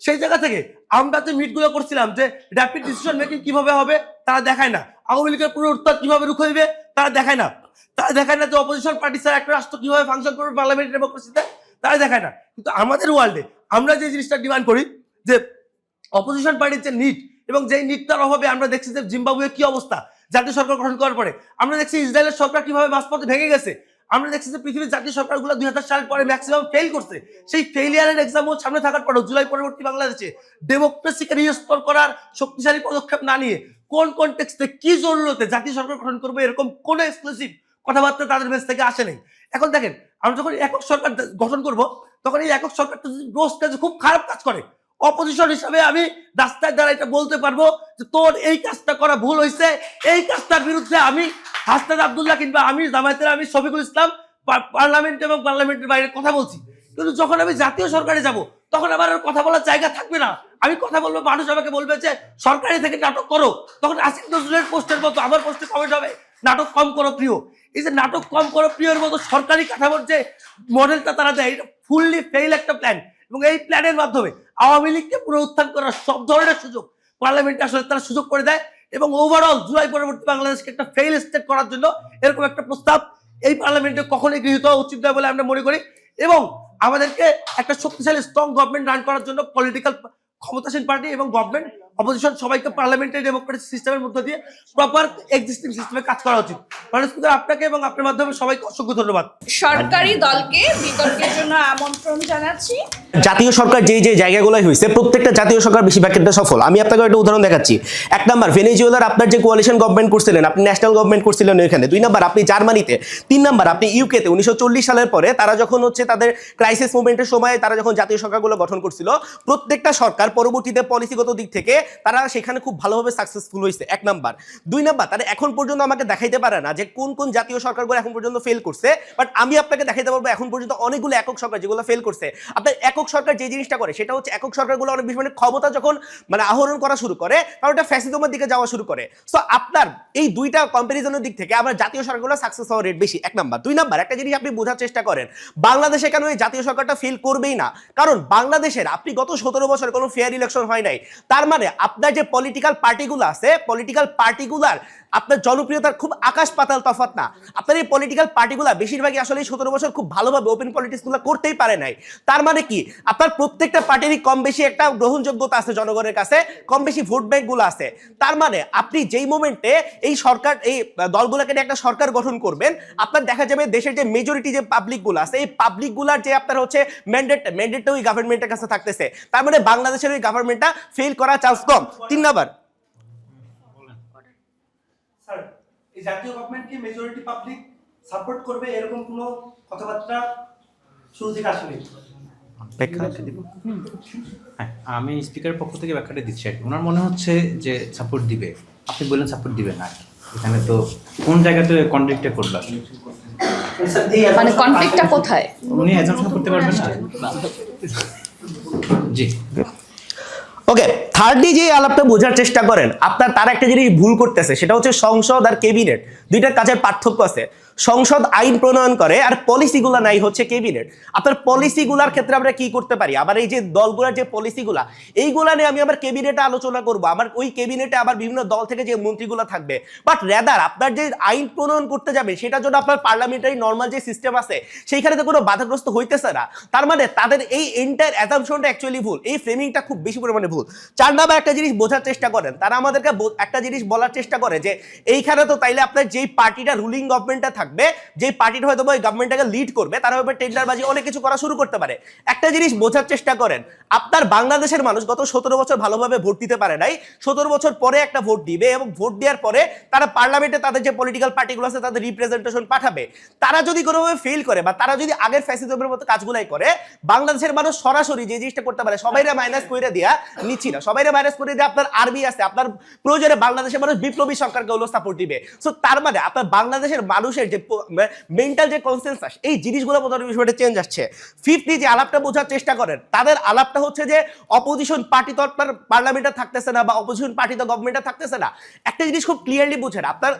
সেই জায়গা থেকে আমরা যে মিটগুলো করছিলাম যে র্যাপিড ডিসিশন মেকিং কিভাবে হবে তারা দেখায় না, আওয়ামী লীগের পুনরুত্থান কিভাবে রুখ হইবে তারা দেখায় না, তারা দেখায় না যে অপোজিশন পার্টি ছাড়া একটা রাষ্ট্র কিভাবে ফাংশন করবে পার্লামেন্ট ডেমোক্রেসিতে, তারা দেখায় না। কিন্তু আমাদের ওয়ার্ল্ডে আমরা যে জিনিসটা ডিমান্ড করি যে অপোজিশন পার্টির যে নিট এবং যেই নিটটার অভাবে আমরা দেখছি যে জিম্বাবুয়ে কি অবস্থা জাতীয় সরকার গঠন করার পরে, আমরা দেখছি ইসরায়েলের সরকার কিভাবে মাঝপথে ভেঙে গেছে, আমরা দেখছি যে পৃথিবীর জাতীয় সরকারগুলো 2000 সালের পরে ম্যাক্সিমাম ফেল করছে। সেই ফেলিয়ারের এক্সাম্পল সামনে থাকার পরেও জুলাই পরবর্তী বাংলাদেশে ডেমোক্রেসিকে রিস্টোর করার শক্তিশালী পদক্ষেপ না নিয়ে কোন কনটেক্সটে কি জরুরতে জাতীয় সরকার গঠন করবে এরকম কোন এক্সক্লুসিভ কথাবার্তা তাদের মেস থেকে আসে নাই। এখন দেখেন, আমরা যখন একক সরকার গঠন করব তখন এই একক সরকারটা যদি রোজ কাজে খুব খারাপ কাজ করে, অপোজিশন হিসাবে আমি রাস্তায় দ্বারা এটা বলতে পারবো যে তোর এই কাজটা করা ভুল হয়েছে, এই কাজটার বিরুদ্ধে আমি হাসনাত আব্দুল্লাহ কিংবা আমি জামায়াতের আমি শফিকুল ইসলাম পার্লামেন্ট এবং পার্লামেন্টের বাইরে কথা বলছি। কিন্তু যখন আমি জাতীয় সরকারে যাব তখন আমার আর কথা বলার জায়গা থাকবে না। আমি কথা বলবো, মানুষ আমাকে বলবে যে সরকারি থেকে নাটক করো, তখন আসিফ নজরুলের পোস্টের মতো আমার পোস্টে কমেন্ট হবে নাটক কম করো প্রিয়। এই যে নাটক কম করো প্রিয়র মতো সরকারি কাঠামোর যে মডেলটা তারা দেয়, এটা ফুললি ফেইল একটা প্ল্যান। এবং এই প্ল্যানের মাধ্যমে আওয়ামী লীগকে পুনরুত্থান করার সব ধরনের সুযোগ পার্লামেন্টে আসলে তারা সুযোগ করে দেয় এবং ওভারঅল জুলাই পরবর্তী বাংলাদেশকে একটা ফেইল স্টেট করার জন্য এরকম একটা প্রস্তাব এই পার্লামেন্টে কখনোই গৃহীত হওয়া উচিত নয় বলে আমরা মনে করি। এবং আমাদেরকে একটা শক্তিশালী স্ট্রং গভর্নমেন্ট রান করার জন্য পলিটিক্যাল ক্ষমতাসীন পার্টি এবং গভর্নমেন্ট অপোজিশন সবাইকে পার্লামেন্টারি ডেমোক্রেসি সিস্টেমের মধ্য দিয়ে প্রপার এক্সিস্টিং সিস্টেমে কাজ করা উচিত। মাননীয় স্পিকার, আপনাকে এবং আপনার মাধ্যমে সবাইকে অসংখ্য ধন্যবাদ। সরকারি দলকে বিতর্কের জন্য আমন্ত্রণ জানাচ্ছি। জাতীয় সরকার যে যে জায়গাগুলোয় হয়েছে প্রত্যেকটা জাতীয় সরকার বেশিরভাগ ক্ষেত্রে সফল। আমি আপনাকে একটা উদাহরণ দেখাচ্ছি। 1 নাম্বার, ভেনেজুয়েলার আপনার যে কোয়ালিশন গভর্নমেন্ট করছিলেন, আপনি ন্যাশনাল গভর্নমেন্ট করছিলেন ওইখানে। 2 নাম্বার, আপনি জার্মানিতে। 3 নাম্বার, আপনি ইউকেতে 1940 সালের পরে তারা যখন হচ্ছে তাদের ক্রাইসিস মুভমেন্টের সময় তারা যখন জাতীয় সরকারগুলো গঠন করছিল, প্রত্যেকটা সরকার পরবর্তীতে পলিসিগত দিক থেকে তারা সেখানে খুব ভালোভাবে সাকসেসফুল হয়েছে। 1 নাম্বার। 2 নাম্বার, তারা এখন পর্যন্ত আমাকে দেখাইতে পারে না যে কোন কোন জাতীয় সরকারগুলো এখন পর্যন্ত ফেল করছে, বাট আমি আপনাকে দেখাইতে পারবো এখন পর্যন্ত অনেকগুলো একক সরকার যেগুলো ফেল করছে। আপনার একক সরকার যে জিনিসটা করে সেটা হচ্ছে একক সরকারগুলো অনেক বেশি ক্ষমতা যখন আহরণ করা শুরু করে কারণ ওটা ফ্যাসিজমের দিকে যাওয়া শুরু করে। সো আপনার এই দুইটা কম্পারিজনের দিক থেকে আমার জাতীয় সরকারগুলো সাকসেস হওয়ার রেট বেশি। 1 নাম্বার। 2 নাম্বার, একটা জিনিস আপনি বোঝার চেষ্টা করেন, বাংলাদেশে কেন এই জাতীয় সরকারটা ফেল করবেই না, কারণ বাংলাদেশের আপনি গত 17 বছর কোনো ফেয়ার ইলেকশন হয় নাই। তার মানে আপনার যে পলিটিক্যাল পার্টিগুলো আছে, পলিটিক্যাল পার্টিগুলার আপনার জনপ্রিয়তার খুব আকাশ পাতাল তফাৎ না। আপনার এই পলিটিক্যাল পার্টিগুলো বেশিরভাগই আসলে 17 বছর খুব ভালোভাবে ওপেন পলিটিক্সগুলো করতেই পারে নাই। তার মানে কি, আপনার প্রত্যেকটা পার্টিরই কম বেশি একটা গ্রহণযোগ্যতা আছে জনগণের কাছে, কম বেশি ভোট ব্যাংকগুলো আছে। তার মানে আপনি যেই মোমেন্টে এই সরকার এই দলগুলোকে নিয়ে একটা সরকার গঠন করবেন, আপনার দেখা যাবে দেশের যে মেজরিটি যে পাবলিকগুলো আছে এই পাবলিকগুলার যে আপনার হচ্ছে ম্যান্ডেটটা ওই গভর্নমেন্টের কাছে থাকতেছে। তার মানে বাংলাদেশের ওই গভর্নমেন্টটা ফেল করার চান্স কম। 3 নাম্বার, স্যার, এই জাতীয় গভর্নমেন্টকে মেজরিটি পাবলিক সাপোর্ট করবে এরকম কোনো কথাবার্তা শুরু থেকে আসেনি। হ্যাঁ, আমি স্পিকারের পক্ষ থেকে ব্যাখ্যাটা দিচ্ছি আর কি। ওনার মনে হচ্ছে যে সাপোর্ট দিবে, আপনি বললেন সাপোর্ট দিবে না। এখানে তো কোন জায়গাতে কনফ্লিক্টটা করলো আসলে? মানে কনফ্লিক্টটা কোথায় উনি অ্যাজাম্পশন করতে পারবেন না? জি, ওকে। থার্ডলি যে আলাপটা বোঝার চেষ্টা করেন, আপনার তার একটা জিনিস ভুল করতেছে, সেটা হচ্ছে সংসদ আর ক্যাবিনেট দুইটার কাজের পার্থক্য আছে। সংসদ আইন প্রণয়ন করে আর পলিসিগুলা নাই হচ্ছে ক্যাবিনেট। আপনার পলিসিগুলার ক্ষেত্রে আমরা কি করতে পারি, আবার এই যে দলগুলার যে পলিসিগুলা এইগুলা নিয়ে আমি আমার ক্যাবিনেটে আলোচনা করব, আমার ওই ক্যাবিনেটে আবার বিভিন্ন দল থেকে যে মন্ত্রীগুলো থাকবে। বাট রেদার আপনার যে আইন প্রণয়ন করতে যাবে সেটার জন্য আপনার পার্লামেন্টারি নর্মাল যে সিস্টেম আছে সেইখানে তো কোনো বাধাগ্রস্ত হইতেছে না। তার মানে তাদের এই এন্টায়ার অ্যাজাম্পশনটা অ্যাকচুয়ালি ভুল, এই ফ্রেমিংটা খুব বেশি পরিমাণে ভুল। 4 নাম্বার, একটা জিনিস বোঝার চেষ্টা করেন, তারা আমাদেরকে একটা জিনিস বলার চেষ্টা করে যে এইখানে তো তাইলে আপনার যেই পার্টিটা রুলিং গভর্নমেন্টে থাকবে, যে পার্টিটা হয়তো ওই গভর্নমেন্টটাকে লিড করবে, তারা হয়তো টেন্ডারবাজি অনেক কিছু করা শুরু করতে পারে। একটা জিনিস বোঝার চেষ্টা করেন, আপনার বাংলাদেশের মানুষ গত 17 বছর ভালোভাবে ভোট দিতে পারে নাই। 17 বছর পরে একটা ভোট দিবে এবং ভোট দেওয়ার পরে তারা পার্লামেন্টে তাদের যে পলিটিক্যাল পার্টিগুলো আছে তাদের রিপ্রেজেন্টেশন পাঠাবে। তারা যদি কোনোভাবে ফেল করে বা তারা যদি আগের ফ্যাসিজমের মতো কাজগুলাই করে, বাংলাদেশের মানুষ সরাসরি যে জিনিসটা করতে পারে, সবাইরা মাইনাস করে দিয়া নিচ্ছি না, সবাইরা মাইনাস করে দিয়ে আপনার আর্মি আছে, আপনার প্রয়োজনে বাংলাদেশের মানুষ বিপ্লবী সরকারকে হলো সাপোর্ট দিবে। সো তার মানে আপনার বাংলাদেশের মানুষের যে মেন্টাল যে কনসেনসাস এই জিনিসগুলো বোঝার বিষয়টা চেঞ্জ আসছে। ফিফথলি যে আলাপটা বোঝার চেষ্টা করেন, তাদের আলাপটা হচ্ছে যে অপোজিশন পার্টি তো আপনার পার্লামেন্টে থাকতেছে না বা অপোজিশন পার্টি তো গভর্নমেন্টে থাকতেছে না। একটা জিনিস খুব ক্লিয়ারলি বুঝেন, আপনার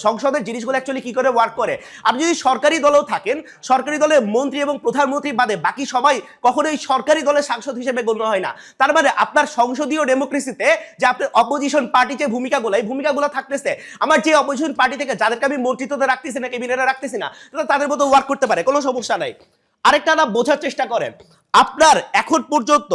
সংসদের জিনিসগুলো অ্যাকচুয়ালি কি করে ওয়ার্ক করে। আপনি যদি সরকারি দলেও থাকেন, সরকারি দলের মন্ত্রী এবং প্রধানমন্ত্রী বাদে বাকি সবাই কখনোই সরকারি দলের সাংসদ হিসেবে গণ্য হয় না। তার মানে আপনার সংসদীয় ডেমোক্রেসিতে যে আপনার অপোজিশন পার্টি যে ভূমিকাগুলো, এই ভূমিকাগুলো থাকতেছে, আমার যে অপোজিশন পার্টি থেকে যাদেরকে আমি মন্ত্রিত্বতে রাখতেছি না, ক্যাবিনেটে রাখতেছি না, তাদের মতো ওয়ার্ক করতে পারে, কোনো সমস্যা নাই। আরেকটা না বোঝার চেষ্টা করেন, আপনার এখন পর্যন্ত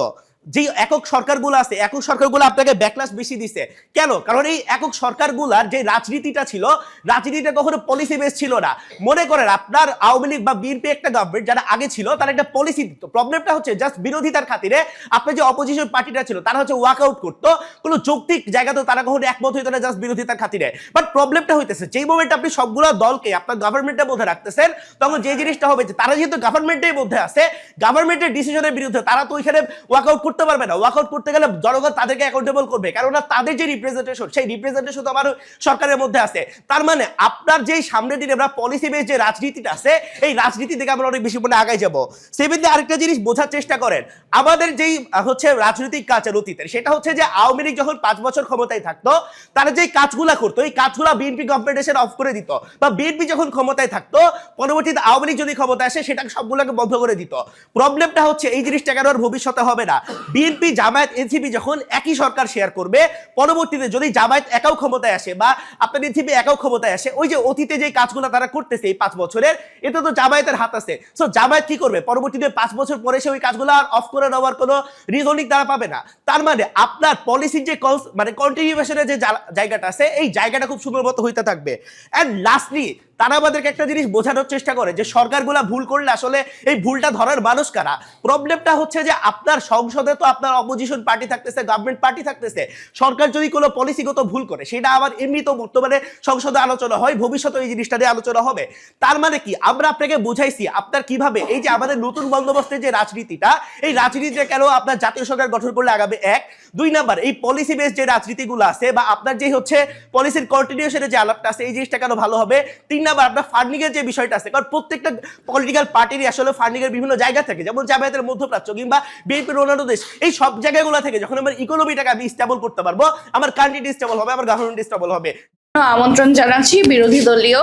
যে একক সরকারগুলো আছে, একক সরকারগুলো আপনাকে ব্যাকলাশ বেশি দিছে কেন? কারণ এই একক সরকারগুলার যে রাজনীতিটা ছিল, রাজনীতিটা কখনো পলিসি বেস ছিল না। মনে করেন আপনার আওয়ামী লীগ বা বিএনপি একটা গভর্নমেন্ট যারা আগে ছিল তারা একটা পলিসি দিত। প্রবলেমটা হচ্ছে জাস্ট বিরোধিতার খাতিরে আপনার যে অপোজিশন পার্টিটা ছিল তারা হচ্ছে ওয়ার্কআউট করতো, কোনো যৌক্তিক জায়গাতেও তারা কখনো একমত হইতো না, জাস্ট বিরোধিতার খাতিরে। বাট প্রবলেমটা হইতেছে যেই মোমেন্টে আপনি সবগুলো দলকে আপনার গভর্নমেন্টের মধ্যে রাখতেছেন, তখন যে জিনিসটা হবে যে তারা যেহেতু গভর্নমেন্টের মধ্যে আছে, গভর্নমেন্টের ডিসিশনের বিরুদ্ধে তারা তো ওইখানে ওয়ার্কআউট করতে পারবে না। ওয়ার্কআউট করতে গেলে জনগণ তাদেরকে অ্যাকাউন্টেবল করবে, কেননা তাদের যে রিপ্রেজেন্টেশন, সেই রিপ্রেজেন্টেশন তো আমার সরকারের মধ্যে আছে। তার মানে আপনার যেই সামনের দিনে আমরা পলিসি বেস যে রাজনীতিটা আছে, এই রাজনীতি থেকে আমরা অনেক বেশি আগায় যাবো। সেভেন্থে আরেকটা জিনিস বোঝার চেষ্টা করেন, আমাদের যেই হচ্ছে রাজনৈতিক কালচার অতীতের, সেটা হচ্ছে যে আওয়ামী লীগ যখন 5 বছর ক্ষমতায় থাকতো, তারা যেই কাজগুলা করতো এই কাজগুলা বিএনপি গভর্নমেন্ট এসে অফ করে দিত, বা বিএনপি যখন ক্ষমতায় থাকতো পরবর্তীতে আওয়ামী লীগ যদি ক্ষমতায় আসে সেটা সবগুলোকে বন্ধ করে দিত। প্রবলেমটা হচ্ছে এই জিনিসটা কেন আর ভবিষ্যতে হবে না। বিএনপি জামায়াত এনসিপি যখন একই সরকার শেয়ার করবে, পরবর্তীতে যদি জামায়াত একাও ক্ষমতায় আসে বা আপনার এনসিপি একাও ক্ষমতায় আসে, ওই যে অতীতে যে কাজগুলো তারা করতেছে এই 5 বছরের, এতে তো জামায়াতের হাত আছে। সো জামায়াত কি করবে, পরবর্তীতে 5 বছর পরে সে ওই কাজগুলো আর অফ করে দেওয়ার কোনো রিজনিং তারা পাবে না। তার মানে আপনার পলিসির যে মানে কন্টিনিউশনের যে জায়গাটা আছে, এই জায়গাটা খুব সুন্দর মতো হইতে থাকবে। এন্ড লাস্টলি তারা আমাদেরকে একটা জিনিস বোঝানোর চেষ্টা করে যে সরকারগুলা ভুল করলে আসলে এই ভুলটা ধরার মানুষ কারা। প্রবলেমটা হচ্ছে যে আপনার সংসদে তো আপনার অপোজিশন পার্টি থাকতেছে, গভর্নমেন্ট পার্টি থাকতেছে। সরকার যদি কোনো পলিসিগত ভুল করে, সেটা আবার এমনি তো বর্তমানে সংসদে আলোচনা হয়, ভবিষ্যতে এই জিনিসটা নিয়ে আলোচনা হবে। তার মানে কি, আমরা আপনাকে বুঝাইছি আপনার কিভাবে এই যে আমাদের নতুন বন্দোবস্তের যে রাজনীতিটা, এই রাজনীতিটা কেন আপনার জাতীয় সরকার গঠন করলে আগাবে, 1। 2 নাম্বার, এই পলিসি বেস যে রাজনীতিগুলো আছে বা আপনার যে হচ্ছে পলিসির কন্টিনিউশনের যে আলাপটা আছে, এই জিনিসটা কেন ভালো হবে। 3 নাম্বার, আপনার ফান্ডিং এর যে বিষয়টা আছে, কারণ প্রত্যেকটা পলিটিক্যাল পার্টিরই আসলে ফান্ডিং এর বিভিন্ন জায়গা থাকে, যেমন জামায়াতের মধ্যপ্রাচ্য কিংবা বিএনপির অন্যান্য দেশ, এই সব জায়গাগুলো থেকে যখন আমার ইকোনমিটাকে আমি স্টেবল করতে পারবো, আমার কান্ট্রি স্টেবল হবে, আমার গভর্নমেন্ট স্টেবল হবে। আমন্ত্রণ জানাচ্ছি বিরোধী দলীয়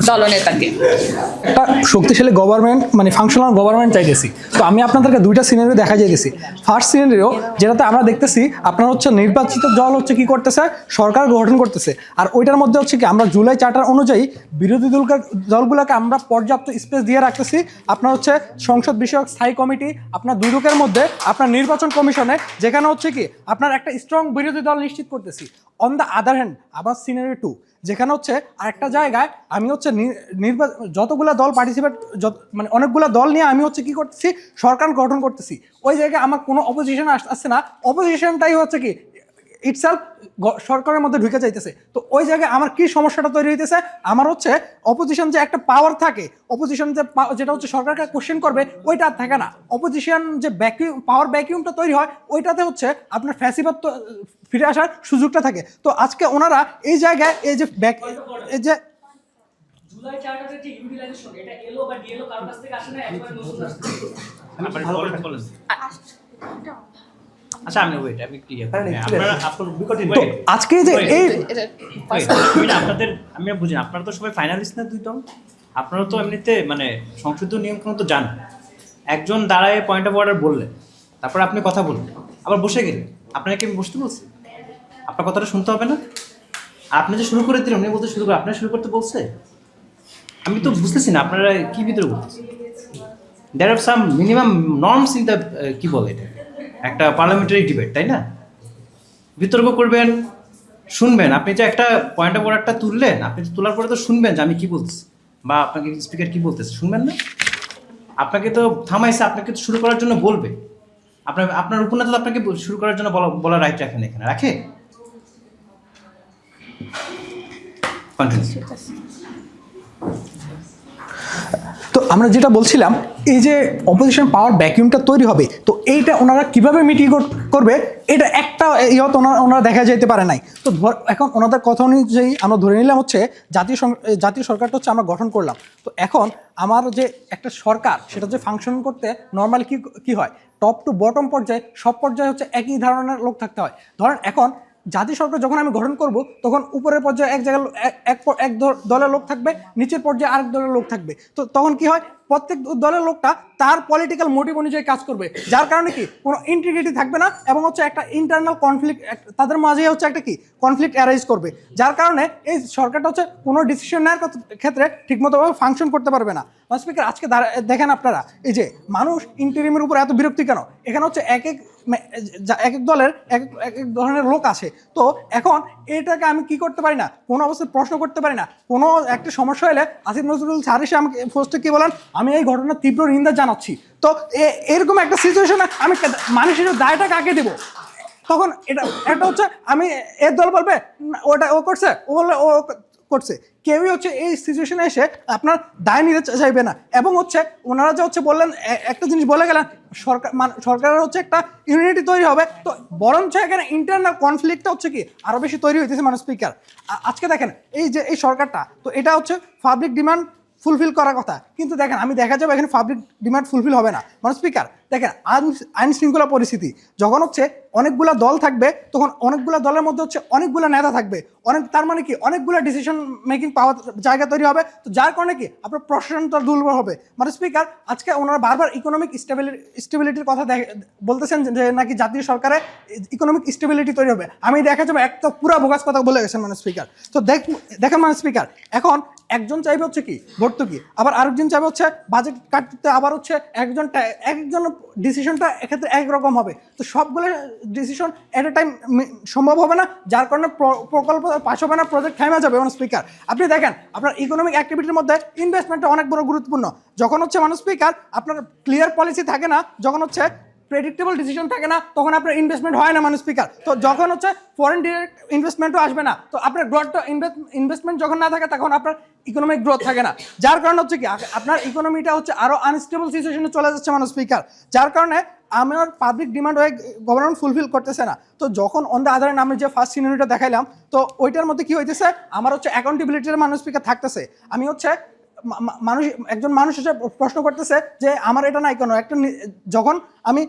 দলনেতাকে। একটা শক্তিশালী গভর্নমেন্ট মানে ফাংশনাল গভর্নমেন্ট চাইতেছি। তো আমি আপনাদেরকে 2টা সিনারিও দেখা যাইতেছি। ফার্স্ট সিনারিও যেটাতে আমরা দেখতেছি আপনার হচ্ছে নির্বাচিত দল হচ্ছে কি করতেছে, সরকার গঠন করতেছে, আর ওইটার মধ্যে হচ্ছে কি আমরা জুলাই চার্টার অনুযায়ী বিরোধী দলগুলোকে আমরা পর্যাপ্ত স্পেস দিয়ে রাখতেছি। আপনার হচ্ছে সংসদ বিষয়ক স্থায়ী কমিটি, আপনার দুদকের মধ্যে আপনার নির্বাচন কমিশনে, যেখানে হচ্ছে কি আপনার একটা স্ট্রং বিরোধী দল নিশ্চিত করতেছি। অন দ্য আদার হ্যান্ড আবার সিনারি 2, যেখানে হচ্ছে আরেকটা জায়গায় আমি হচ্ছে যতগুলো দল পার্টিসিপেট, মানে অনেকগুলো দল নিয়ে আমি হচ্ছে কি করতেছি, সরকার গঠন করতেছি। ওই জায়গায় আমার কোনো অপোজিশন আসছে না, অপোজিশনটাই হচ্ছে কি ইটসেলফ সরকারের মধ্যে ঢুকে যাইতেছে। তো ওই জায়গায় আমার কি সমস্যাটা তৈরি হইতেছে, আমার হচ্ছে অপোজিশন যে একটা পাওয়ার থাকে, অপোজিশন যে যেটা হচ্ছে সরকারকে কোশ্চেন করবে, ওইটা আর থাকে না। অপোজিশন যে পাওয়ার ভ্যাকিউমটা তৈরি হয়, ওইটাতে হচ্ছে আপনার ফ্যাসিবাদ ফিরে আসার সুযোগটা থাকে। তো আজকে ওনারা এই জায়গায় এই যে এই যে জুলাই চার্টারের যে ইউটিলাইজেশন, এটা এলো বা ডিএলও কারোর কাছ থেকে আসে না, একবার নতুন আসছে। আচ্ছা আমি ওয়েট আমি ক্লিয়ার আপনারা আপনার বিকটিন তো আজকে যে এই আপনাদের আমি বুঝি আপনারা তো সবাই ফাইনালিস্ট না, 2 দল আপনারা তো এমনিতে মানে সংশোধিত নিয়মকানুন তো জানেন। একজন দাঁড়ায় পয়েন্ট অফ অর্ডার বললেন, তারপর আপনি কথা বললেন, আবার বসে গেলেন, আপনাকে আমি বসতে বলছি? আপনার কথাটা শুনতে হবে না? আপনি যে শুরু করে দিলেন, উনি বলতে শুরু করে, আপনার শুরু করতে বলছে? আমি তো বুঝতেছি না আপনারা কি ভিতরে বলতেছেন। দেয়ার আর সাম মিনিমাম নর্মস ইন দ্য কি বলে এটা, একটা পার্লামেন্টারি ডিবেট, তাই না? বিতর্ক করবেন, শুনবেন। আপনি যে একটা পয়েন্ট অফ অর্ডারটা তুললেন, আপনি তোলার পরে তো শুনবেন যে আমি কি বলছি বা আপনাকে স্পিকার কি বলতেছে, শুনবেন না? আপনাকে তো থামাইছে, আপনাকে তো শুরু করার জন্য বলবে। আপনার উপনেতা তো আপনাকে শুরু করার জন্য বলার রাইট রাখেন, এখানে রাখে? তো আমরা যেটা বলছিলাম, এই যে অপোজিশন পাওয়ার ভ্যাকিউমটা তৈরি হবে, তো এইটা ওনারা কিভাবে মিটিগেট করবে, এটা একটা ওনারা দেখা যেতে পারে নাই। তো এখন ওনাদের কথা অনুযায়ী আমরা ধরে নিলাম হচ্ছে জাতীয় সরকারটা হচ্ছে আমরা গঠন করলাম। তো এখন আমার যে একটা সরকার, সেটা যে ফাংশন করতে নর্মালি কি হয়, টপ টু বটম পর্যায়ে সব পর্যায়ে হচ্ছে একই ধরনের লোক থাকতে হয়। ধরেন এখন জাতীয় সরকার যখন আমি গঠন করব, তখন উপরের পর্যায়ে এক জায়গায় এক দলের লোক থাকবে, নিচের পর্যায়ে আরেক দলের লোক থাকবে। তো তখন কি হয়, প্রত্যেক দলের লোকটা তার পলিটিক্যাল মোটিভ অনুযায়ী কাজ করবে, যার কারণে কি কোনো ইন্টিগ্রিটি থাকবে না, এবং হচ্ছে একটা ইন্টারনাল কনফ্লিক্ট তাদের মাঝে হচ্ছে একটা কি কনফ্লিক্ট অ্যারাইজ করবে, যার কারণে এই সরকারটা হচ্ছে কোনো ডিসিশন নেওয়ার ক্ষেত্রে ঠিকমতোভাবে ফাংশন করতে পারবে না। স্পিকার, আজকে দেখেন আপনারা, এই যে মানুষ ইন্টারিমের উপর এত বিরক্তি কেন? এখানে হচ্ছে এক এক এক এক দলের এক এক ধরনের লোক আছে। তো এখন এটাকে আমি কি করতে পারি না, কোনো অবস্থায় প্রশ্ন করতে পারি না। কোনো একটা সমস্যা হলে আসিফ নজরুল স্যার এসে আমাকে ফার্স্টে কি বলেন, আমি এই ঘটনার তীব্র নিন্দা জানাচ্ছি। তো এরকম একটা সিচুয়েশনে আমি মানুষের দায়টা কাকে দেবো? তখন এটা হচ্ছে আমি এর দল বলবে ওটা ও করছে, ও বললে ও করছে, কেউই হচ্ছে এই সিচুয়েশনে এসে আপনার দায় নিতে চাইবে না। এবং হচ্ছে ওনারা যে হচ্ছে বললেন, একটা জিনিস বলে গেলেন, সরকারের হচ্ছে একটা ইউনিটি তৈরি হবে, তো বরঞ্চ এখানে ইন্টারনাল কনফ্লিক্টটা হচ্ছে কি আরও বেশি তৈরি হইতেছে। মানে স্পিকার, আজকে দেখেন এই যে এই সরকারটা, তো এটা হচ্ছে পাবলিক ডিমান্ড ফুলফিল করার কথা, কিন্তু দেখেন আমি দেখা যাবে এখানে পাবলিক ডিমান্ড ফুলফিল হবে না। মানে স্পিকার দেখেন, আইন শৃঙ্খলা পরিস্থিতি যখন হচ্ছে অনেকগুলা দল থাকবে, তখন অনেকগুলা দলের মধ্যে হচ্ছে অনেকগুলা নেতা থাকবে, তার মানে কি অনেকগুলা ডিসিশন মেকিং পাওয়ার জায়গা তৈরি হবে। তো যার কারণে কি আপনার প্রশাসনটা দুর্বল হবে। মানে স্পিকার, আজকে ওনারা বারবার ইকোনমিক স্টেবিলিটির কথা বলতেছেন যে নাকি জাতীয় সরকারে ইকোনমিক স্টেবিলিটি তৈরি হবে। আমি দেখা যাবে একটা পুরা বোগাস কথা বলে গেছেন মানে স্পিকার। তো দেখেন মানে স্পিকার, এখন একজন চাইবে হচ্ছে কি ভর্তুকি, আবার আরেকজন চাইবে হচ্ছে বাজেট কাটতে, আবার হচ্ছে একজন ডিসিশনটা এক্ষেত্রে একরকম হবে। তো সবগুলো ডিসিশন এট এ টাইম সম্ভব হবে না, যার কারণে প্রকল্প পাস হবে না, প্রজেক্ট থেমে যাবে। মানে স্পিকার, আপনি দেখেন আপনার ইকোনমিক অ্যাক্টিভিটির মধ্যে ইনভেস্টমেন্টটা অনেক বড় গুরুত্বপূর্ণ। যখন হচ্ছে মানে স্পিকার আপনার ক্লিয়ার পলিসি থাকে না, যখন হচ্ছে প্রেডিক্টেবল ডিসিশন থাকে না, তখন আপনার ইনভেস্টমেন্ট হয় না মানে স্পিকার। তো যখন হচ্ছে ফরেন ডিরেক্ট ইনভেস্টমেন্টও আসবে না, তো আপনার গ্রোথটা ইনভেস্টমেন্ট যখন না থাকে, তখন আপনার ইকোনমিক গ্রোথ থাকে না, যার কারণে হচ্ছে কি আপনার ইকোনমিটা হচ্ছে আরও আনস্টেবল সিচুয়েশনে চলে যাচ্ছে মানে স্পিকার। যার কারণে আমার পাবলিক ডিমান্ড হয়ে গভর্নমেন্ট ফুলফিল করতেছে না। তো যখন অন দ্য আদার নামে যে ফার্স্ট সিনারিওটা দেখাইলাম, তো ওইটার মধ্যে কি হইতেছে, আমার হচ্ছে অ্যাকাউন্টেবিলিটির মানুষ স্পিকার থাকতেছে। আমি হচ্ছে একজন মানুষ এসে প্রশ্ন করতেছে যে আমার এটা নাই কেন, যখন আমি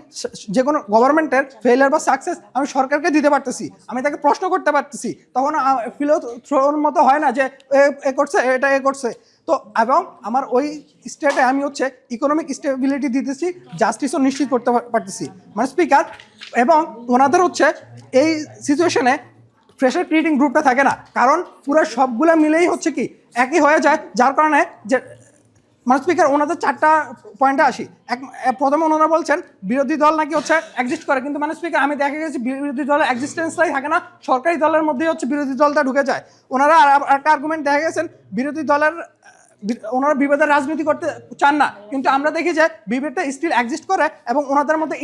যে কোনো গভর্নমেন্টের ফেলিয়ার বা সাকসেস আমি সরকারকে দিতে পারতেছি, আমি তাকে প্রশ্ন করতে পারতেছি, তখন ফিলো থ্রোর মতো হয় না যে এ করছে এটা এ করছে। তো এবং আমার ওই স্টেটে আমি হচ্ছে ইকোনমিক স্টেবিলিটি দিতেছি, জাস্টিসও নিশ্চিত করতে পারতেছি মানে স্পিকার। এবং ওনাদের হচ্ছে এই সিচুয়েশনে প্রেশার ক্রিয়েটিং গ্রুপটা থাকে না, কারণ পুরো সবগুলো মিলেই হচ্ছে কি একই হয়ে যায়, যার কারণে যে মানে স্পিকার ওনাদের 4টা পয়েন্টে আসি। প্রথমে ওনারা বলছেন বিরোধী দল নাকি হচ্ছে এক্সিস্ট করে, কিন্তু মানে স্পিকার আমি দেখা গেছি বিরোধী দলের এক্সিস্টেন্সটাই থাকে না, সরকারি দলের মধ্যেই হচ্ছে বিরোধী দলটা ঢুকে যায়। ওনারা একটা আর্গুমেন্ট দেখা গেছেন বিরোধী দলের ওনারা বিভেদের রাজনীতি করতে চান না, কিন্তু আমরা দেখি যে বিভেদটা স্টিল এক্সিস্ট করে এবং ওনাদের মধ্যে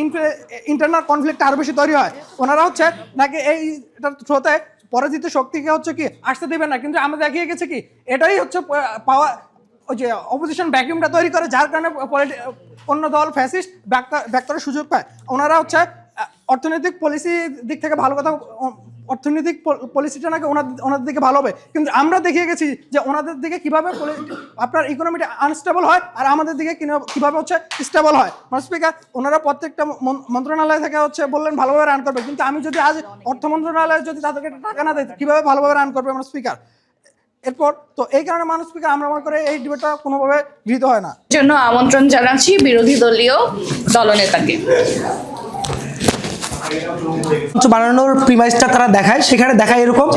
ইন্টারনাল কনফ্লিক্ট আরও বেশি তৈরি হয়। ওনারা হচ্ছে নাকি এইটার থ্রোতে পরাজিত শক্তিকে হচ্ছে কি আসতে দেবে না, কিন্তু আমরা দেখিয়ে গেছে কি এটাই হচ্ছে পাওয়া ওই যে অপোজিশন ভ্যাকিউমটা তৈরি করে, যার কারণে অন্য দল ফ্যাসিস্ট ব্যাক করার সুযোগ পায়। ওনারা হচ্ছে অর্থনৈতিক পলিসি দিক থেকে ভালো কথা, অর্থনৈতিক পলিসিটা নাকি ওনাদের দিকে ভালো হবে, কিন্তু আমরা দেখিয়ে গেছি যে ওনাদের দিকে কীভাবে আপনার ইকোনমিটা আনস্টেবল হয় আর আমাদের দিকে কীভাবে হচ্ছে স্টেবল হয়। স্পিকার, ওনারা প্রত্যেকটা মন্ত্রণালয় থেকে হচ্ছে বললেন ভালোভাবে রান করবে, কিন্তু আমি যদি আজ অর্থ মন্ত্রণালয়ে যদি তাদেরকে টাকা না দেয় কীভাবে ভালোভাবে রান করবে আমার স্পিকার। এরপর তো এই কারণে মানুষ স্পিকার আমরা মনে করি এই ডিবেটটা কোনোভাবে গৃহীত হয় না। জন্য আমন্ত্রণ জানাচ্ছি বিরোধী দলীয় দলনেতাকে। বানানোর প্রিমাইসটা তারা দেখায়, সেখানে দেখায় এরকম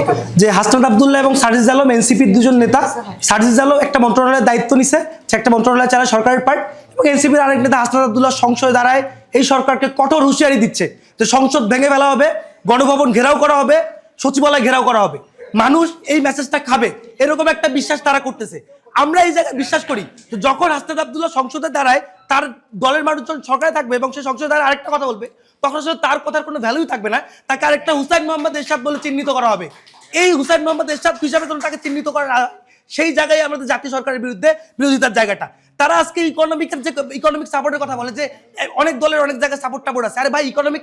যে হাসনাত আব্দুল্লাহ এবং সার্জিস আলম এনসিপির দুজন নেতা। সার্জিস আলম একটা মন্ত্রণালয়ের দায়িত্ব নিছে, সে একটা মন্ত্রণালয় চালায় সরকারের পার্ট, এবং এনসিপির আরেক নেতা হাসনাত আব্দুল্লাহ সংসদে দাঁড়ায় এই সরকারকে কঠোর হুঁশিয়ারি দিচ্ছে যে সংসদ ভেঙে ফেলা হবে, গণভবন ঘেরাও করা হবে, সচিবালয় ঘেরাও করা হবে। মানুষ এই মেসেজটা খাবে এরকম একটা বিশ্বাস তারা করতেছে। আমরা এই জায়গায় বিশ্বাস করি যখন হাসনাত আব্দুল্লাহ সংসদে দাঁড়ায় তার দলের মানুষজন সরকারে থাকবে এবং সে সংসদে দাঁড়ায় আরেকটা কথা বলবে, তখন আসলে তার কথার কোনো ভ্যালুই থাকবে না, তাকে আরেকটা হুসাইন মোহাম্মদ এরশাদ বলে চিহ্নিত করা হবে। এই হুসাইন মোহাম্মদ এরশাদ হিসাবে যখন তাকে চিহ্নিত করা হয়, সেই জায়গায় আমাদের জাতীয় সরকারের বিরুদ্ধে বিরোধিতার জায়গাটা। তারা আজকে ইকোনমিক সাপোর্টের কথা বলে যে অনেক দলের অনেক জায়গায় সাপোর্ট আছে। আরে ভাই, ইকোনমিক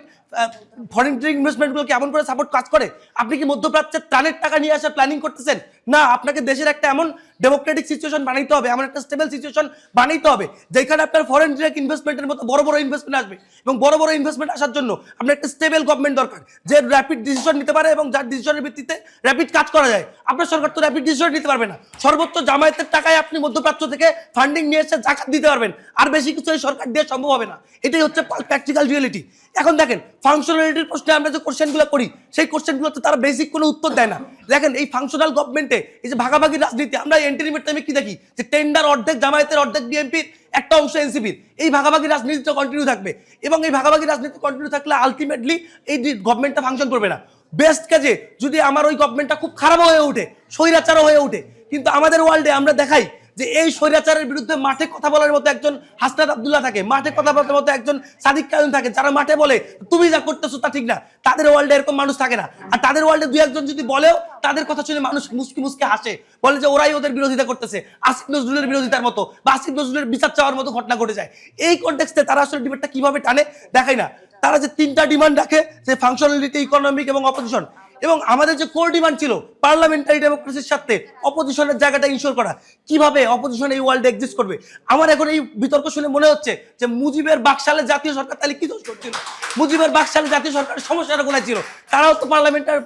ফরেন ডিরেক্ট ইনভেস্টমেন্টগুলো কেমন করে সাপোর্ট কাজ করে? আপনি কি মধ্যপ্রাচ্যের ত্রাণের টাকা নিয়ে আসার প্ল্যানিং করতেছেন? না, আপনাকে দেশের একটা এমন ডেমোক্রেটিক সিচুয়েশন বানাইতে হবে, এমন একটা স্টেবল সিচুয়েশন বানাইতে হবে যেখানে আপনার ফরেন ডিরেক্ট ইনভেস্টমেন্টের মতো বড় বড় ইনভেস্টমেন্ট আসবে, এবং বড় বড় ইনভেস্টমেন্ট আসার জন্য আপনার একটা স্টেবল গভর্নমেন্ট দরকার যে র্যাপিড ডিসিশন নিতে পারে এবং যার ডিসিশনের ভিত্তিতে র্যাপিড কাজ করা যায়। আপনার সরকার তো র্যাপিড ডিসিশন নিতে পারবে না। সর্বোচ্চ জামায়াতের টাকায় আপনি মধ্যপ্রাচ্য থেকে ফান্ডিং নিয়ে এসে জাকাত দিতে পারবেন, আর বেশি কিছু এই সরকার দিয়ে সম্ভব হবে না। এটাই হচ্ছে প্র্যাকটিক্যাল রিয়েলিটি। এখন দেখেন ফাংশনালিটির প্রশ্নে আমরা যে কোশ্চেনগুলো করি, সেই কোশ্চেনগুলোতে তারা বেসিক কোনো উত্তর দেয় না। দেখেন এই ফাংশনাল গভর্নমেন্টে এই যে ভাগাভাগি রাজনীতি, আমরা এন্টারটেইনমেন্ট টাইমে কি দেখি যে টেন্ডার অর্ধেক জামায়াতের, অর্ধেক বিএনপির, একটা অংশ এনসিপির। এই ভাগাভাগি রাজনীতিটা কন্টিনিউ থাকবে, এবং এই ভাগাভাগি রাজনীতি কন্টিনিউ থাকলে আলটিমেটলি এই গভর্নমেন্টটা ফাংশন করবে না। বেস্ট কাজে যদি আমার ওই গভর্নমেন্টটা খুব খারাপ হয়ে ওঠে, স্বৈরাচারও হয়ে ওঠে, কিন্তু আমাদের ওয়ার্ল্ডে আমরা দেখাই যে এই স্বৈরাচারের বিরুদ্ধে মাঠে কথা বলার মতো একজন হাসনাত আব্দুল্লাহ থাকে, মাঠে কথা বলার মতো একজন সাদিক কায়ুম থাকে, যারা মাঠে বলে তুমি যা করতেছো তা ঠিক না। তাদের ওয়ার্ল্ডে এরকম মানুষ থাকে না। আর তাদের ওয়ার্ল্ডে দুই একজন যদি বলেও, তাদের কথা শুনে মানুষ মুসকি মুসকি হাসে, বলে যে ওরাই ওদের বিরোধিতা করতেছে, আসিফ নজরুলের বিরোধিতার মতো বা আসিফ নজরুলের বিচার চাওয়ার মতো ঘটনা ঘটে যায়। এই কনটেক্সটে তারা আসলে ডিবেটটা কিভাবে টানে দেখায় না। তারা যে তিনটা ডিমান্ড রাখে, যে ফাংশনালিটি, ইকোনমিক এবং অপোজিশন, এবং আমাদের যে কোর ডিমান্ড ছিল পার্লামেন্টারি ডেমোক্রেসির সাথে অপোজিশনের জায়গাটা ইনশিওর করা, কিভাবে অপোজিশন এই ওয়ার্ল্ডে এক্সিস্ট করবে। আমার এখন এই বিতর্ক শুনে মনে হচ্ছে যে মুজিবের বাকশালে জাতীয় সরকার তাহলে কি দোষ করছিল? মুজিবের বাকশালে জাতীয় সরকারের সমস্যাটা কোথায় ছিল? তারাও তো পার্লামেন্টার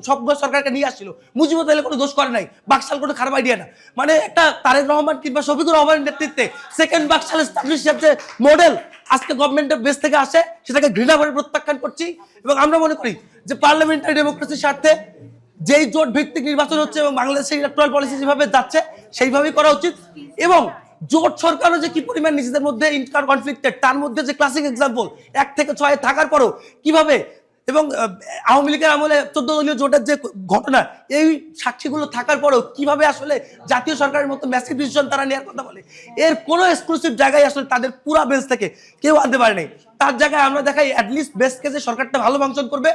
সব সরকারকে নিয়ে আসছিল, মুজিবও তাহলে কোনো দোষ করে নাই, বাকশাল কোনো খারাপ আইডিয়া না। মানে একটা তারেক রহমান কিংবা শফিকুর রহমানের নেতৃত্বে সেকেন্ড বাকশাল এস্টাবলিশের যে মডেল আজকে গভর্নমেন্টের বেস থেকে আসে, সেটাকে ঘৃণাভাবে প্রত্যাখ্যান করছি। এবং আমরা মনে করি যে পার্লামেন্টারি ডেমোক্রেসির স্বার্থে যেই জোট ভিত্তিক নির্বাচন হচ্ছে এবং বাংলাদেশের ইলেকট্রাল পলিসি যেভাবে যাচ্ছে সেইভাবেই করা উচিত। এবং জোট সরকারও যে কি পরিমাণ নিজেদের মধ্যে ইন্টার কনফ্লিক্টেড, তার মধ্যে যে ক্লাসিক এক্সাম্পল 1 থেকে 6 থাকার পরও কিভাবে, এবং আওয়ামী লীগের আমলে 14 দলীয় জোটের যে ঘটনা, এই সাক্ষীগুলো থাকার পরেও কিভাবে আসলে জাতীয় সরকারের মতো ম্যাসিভ ডিসিশন তারা নেওয়ার কথা বলে, এর কোনো এক্সক্লুসিভ জায়গায় আসলে তাদের পুরা বেঞ্চ থেকে কেউ আনতে পারে নাই। তার জায়গায় আমরা দেখাই অ্যাটলিস্ট বেস্ট কেসে সরকারটা ভালো ফাংশন করবে,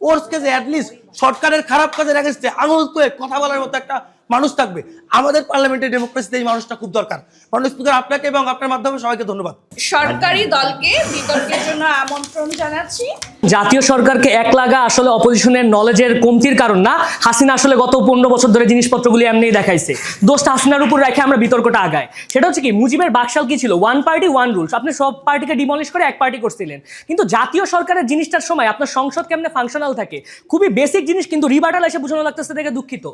ওর্স কেসে অ্যাটলিস্ট সরকারের খারাপ কাজের এগেইনস্টে আঙুল তুলে কথা বলার মতো একটা মানুষ থাকবে। আমাদের পার্লামেন্টারি ডেমোক্রেসিতে এই মানুষটা খুব দরকার। মাননীয় স্পিকার, আপনাকে এবং আপনার মাধ্যমে সবাইকে ধন্যবাদ। সরকারি দলকে বিতর্কের জন্য আমন্ত্রণ জানাচ্ছি। জাতীয় সরকারকে এক লাগা আসলে অপোজিশনের নলেজের কমতির কারণ না। হাসিনা আসলে গত 15 বছর ধরে জিনিসপত্রগুলি এমনিই দেখাইছে। দোষটা হাসিনার উপর রেখে আমরা বিতর্কটা আগাই। সেটা হচ্ছে কি, মুজিবের বাকশাল কি ছিল? 1 পার্টি 1 রুলস। আপনি সব পার্টিকে ডিমলিশ করে এক পার্টি করছিলেন। কিন্তু জাতীয় সরকারের জিনিসটার সময় আপনার সংসদ কেমনে ফাংশনাল থাকে, খুবই বেসিক জিনিস, কিন্তু রিবার্টাল এসে বোঝানো লাগতেছে দেখে দুঃখিত।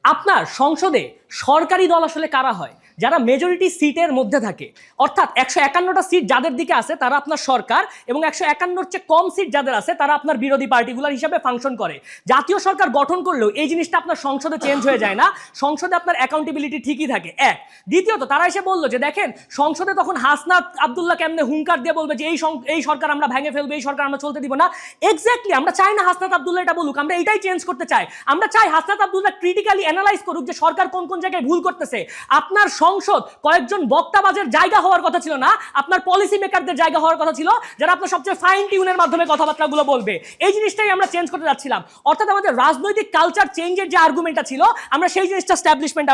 আপনার সংসদে সরকারি দল আসলে কারা হয়? যারা মেজরিটি সিটের মধ্যে থাকে, অর্থাৎ 151টা সিট যাদের দিকে আছে তারা আপনার সরকার, এবং 151-র চেয়ে কম সিট যাদের আছে তারা আপনার বিরোধী পার্টিগুলোর হিসাবে ফাংশন করে। জাতীয় সরকার গঠন করলেও এই জিনিসটা আপনার সংসদে চেঞ্জ হয়ে যায় না, সংসদে আপনার অ্যাকাউন্টেবিলিটি ঠিকই থাকে। এক, দ্বিতীয়ত তারা এসে বললো যে দেখেন সংসদে তখন হাসনাত আব্দুল্লাহ কেমনে হুঙ্কার দিয়ে বলবে যে এই সরকার আমরা ভেঙে ফেলবো, এই সরকার আমরা চলতে দিব না। এক্স্যাক্টলি আমরা চাই না হাসনাত আব্দুল্লাহ এটা বলুক, আমরা এটাই চেঞ্জ করতে চাই। আমরা চাই হাসনাত আব্দুল্লাহ ক্রিটিক্যালি অ্যানালাইজ করুক যে সরকার কোন কোন জায়গায় ভুল করতেছে। আপনার সংসদ কয়েকজন বক্তাবাজের জায়গা হওয়ার কথা ছিল না, আপনার পলিসি মেকারদের জায়গা হওয়ার কথা ছিল, যারা আপনার সবচেয়ে ফাইন টিউনের মাধ্যমে কথাবার্তাগুলো বলবে। এই জিনিসটাই আমরা চেঞ্জ করতে যাচ্ছিলাম। অর্থাৎ আমাদের রাজনৈতিক কালচার চেঞ্জের যে আর্গুমেন্টটা ছিল, আমরা সেই জিনিসটা স্ট্যাবলিশমেন্ট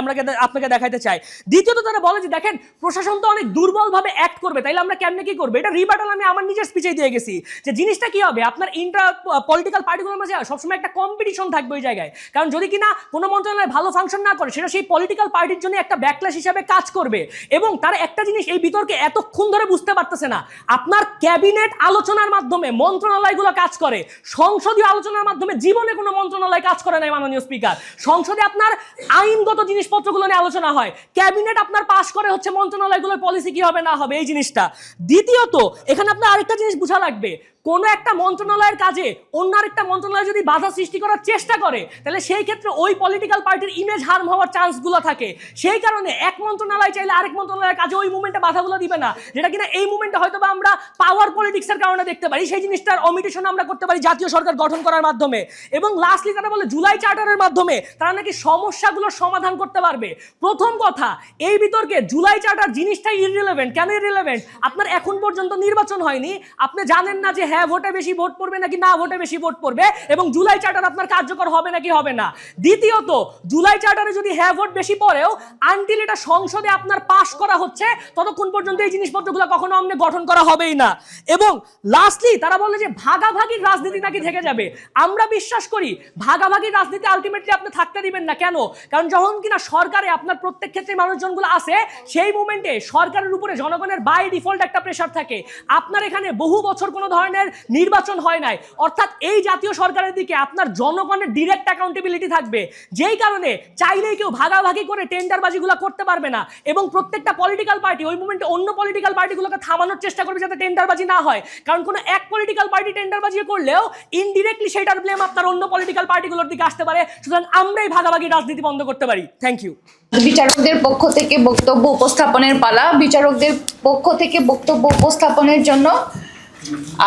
আপনাকে দেখাইতে চাই। দ্বিতীয়ত তারা বলে যে দেখেন প্রশাসন তো অনেক দুর্বলভাবে অ্যাক্ট করবে, তাইলে আমরা কেমনে কি করবো? এটা রিবার্টাল আমি আমার নিজের স্পিচেই দিয়ে গেছি যে জিনিসটা কি হবে, আপনার ইন্ট্রা পলিটিক্যাল পার্টিগুলোর মাঝে সবসময় একটা কম্পিটিশন থাকবে ওই জায়গায়। কারণ যদি কিনা কোনো মন্ত্রণালয় ভালো ফাংশন না করে, সেটা সেই পলিটিক্যাল পার্টির জন্য একটা ব্যাকল্যাশ হিসাবে কাজ করবে। এবং তারা একটা জিনিস এই বিতর্কে এতক্ষণ ধরে বুঝতে পারতেছে না, আপনার ক্যাবিনেট আলোচনার মাধ্যমে মন্ত্রণালয়গুলো কাজ করে, সংসদীয় আলোচনার মাধ্যমে জীবনে কোনো মন্ত্রণালয় কাজ করে নাই। মাননীয় স্পিকার, সংসদে আপনার আইনগত জিনিসপত্রগুলো নিয়ে আলোচনা হয়, ক্যাবিনেট আপনার পাস করে হচ্ছে মন্ত্রণালয়গুলোর পলিসি কি হবে না হবে এই জিনিসটা। দ্বিতীয়ত এখানে আপনার আরেকটা জিনিস বোঝা লাগবে, কোনো একটা মন্ত্রণালয়ের কাজে অন্য আরেকটা মন্ত্রণালয় যদি বাধা সৃষ্টি করার চেষ্টা করে, তাহলে সেই ক্ষেত্রে ওই পলিটিক্যাল পার্টির ইমেজ হার্ম হওয়ার চান্সগুলো থাকে। সেই কারণে এক মন্ত্রণালয় চাইলে আরেক মন্ত্রণালয়ের কাজে ওই মুভমেন্টে বাধাগুলো দিবে না, যেটা কিনা এই মুভমেন্টে হয়তো বা আমরা পাওয়ার পলিটিক্সের কারণে দেখতে পারি। সেই জিনিসটার অমিটেশন আমরা করতে পারি জাতীয় সরকার গঠন করার মাধ্যমে। এবং লাস্টলি তারা বলে জুলাই চার্টারের মাধ্যমে তারা নাকি সমস্যাগুলোর সমাধান করতে পারবে। প্রথম কথা, এই বিতর্কে জুলাই চার্টার জিনিসটাই ইররিলেভেন্ট। কেন ইররিলেভেন্ট? আপনার এখন পর্যন্ত নির্বাচন হয়নি, আপনি জানেন না যে হ্যাঁ ভোটে বেশি ভোট পড়বে নাকি না ভোটে বেশি ভোট পড়বে, এবং জুলাই চার্টার আপনার কার্যকর হবে নাকি হবে না। দ্বিতীয়ত, জুলাই চার্টারে যদি হ্যাঁ ভোট বেশি পড়েও আনটিল এটা সংসদে আপনার পাস করা হচ্ছে, ততক্ষণ পর্যন্ত এই জিনিসপত্রগুলো কখনো আমনে গঠন করা হবেই না। এবং লাস্টলি তারা বলে যে ভাগাভাগির রাজনীতি নাকি থেকে যাবে। আমরা বিশ্বাস করি ভাগাভাগির রাজনীতি আলটিমেটলি আপনি থাকতে দিবেন না। কেন? কারণ যখন কিনা সরকারে আপনার প্রত্যেক ক্ষেত্রে মানুষজনগুলো আছে, সেই মুভমেন্টে সরকারের উপরে জনগণের বাই ডিফল্ট একটা প্রেশার থাকে। আপনার এখানে বহু বছর কোনো ধরনের ধরনের নির্বাচন হয় নাই, অর্থাৎ এই জাতীয় সরকারের দিকে আপনার জনগণের ডিরেক্ট অ্যাকাউন্টেবিলিটি থাকবে, যেই কারণে চাইলেই কেউ ভাগাভাগি করে টেন্ডারবাজিগুলো করতে পারবে না এবং প্রত্যেকটা পলিটিক্যাল পার্টি ওই মুভমেন্টে অন্য পলিটিক্যাল পার্টিগুলোকে থামানোর চেষ্টা করবে যাতে টেন্ডারবাজি না হয়। কারণ কোনো এক পলিটিক্যাল পার্টি টেন্ডারবাজি করলেও ইনডিরেক্টলি সেটার ব্লেম আপনার অন্য পলিটিক্যাল পার্টিগুলোর দিকে আসতে পারে। সুতরাং আমরাই ভাগাভাগি রাজনীতি বন্ধ করতে পারি। Thank you. বিচারকদের পক্ষ থেকে বক্তব্য উপস্থাপনের পালা। বিচারকদের পক্ষ থেকে বক্তব্য উপস্থাপনের জন্য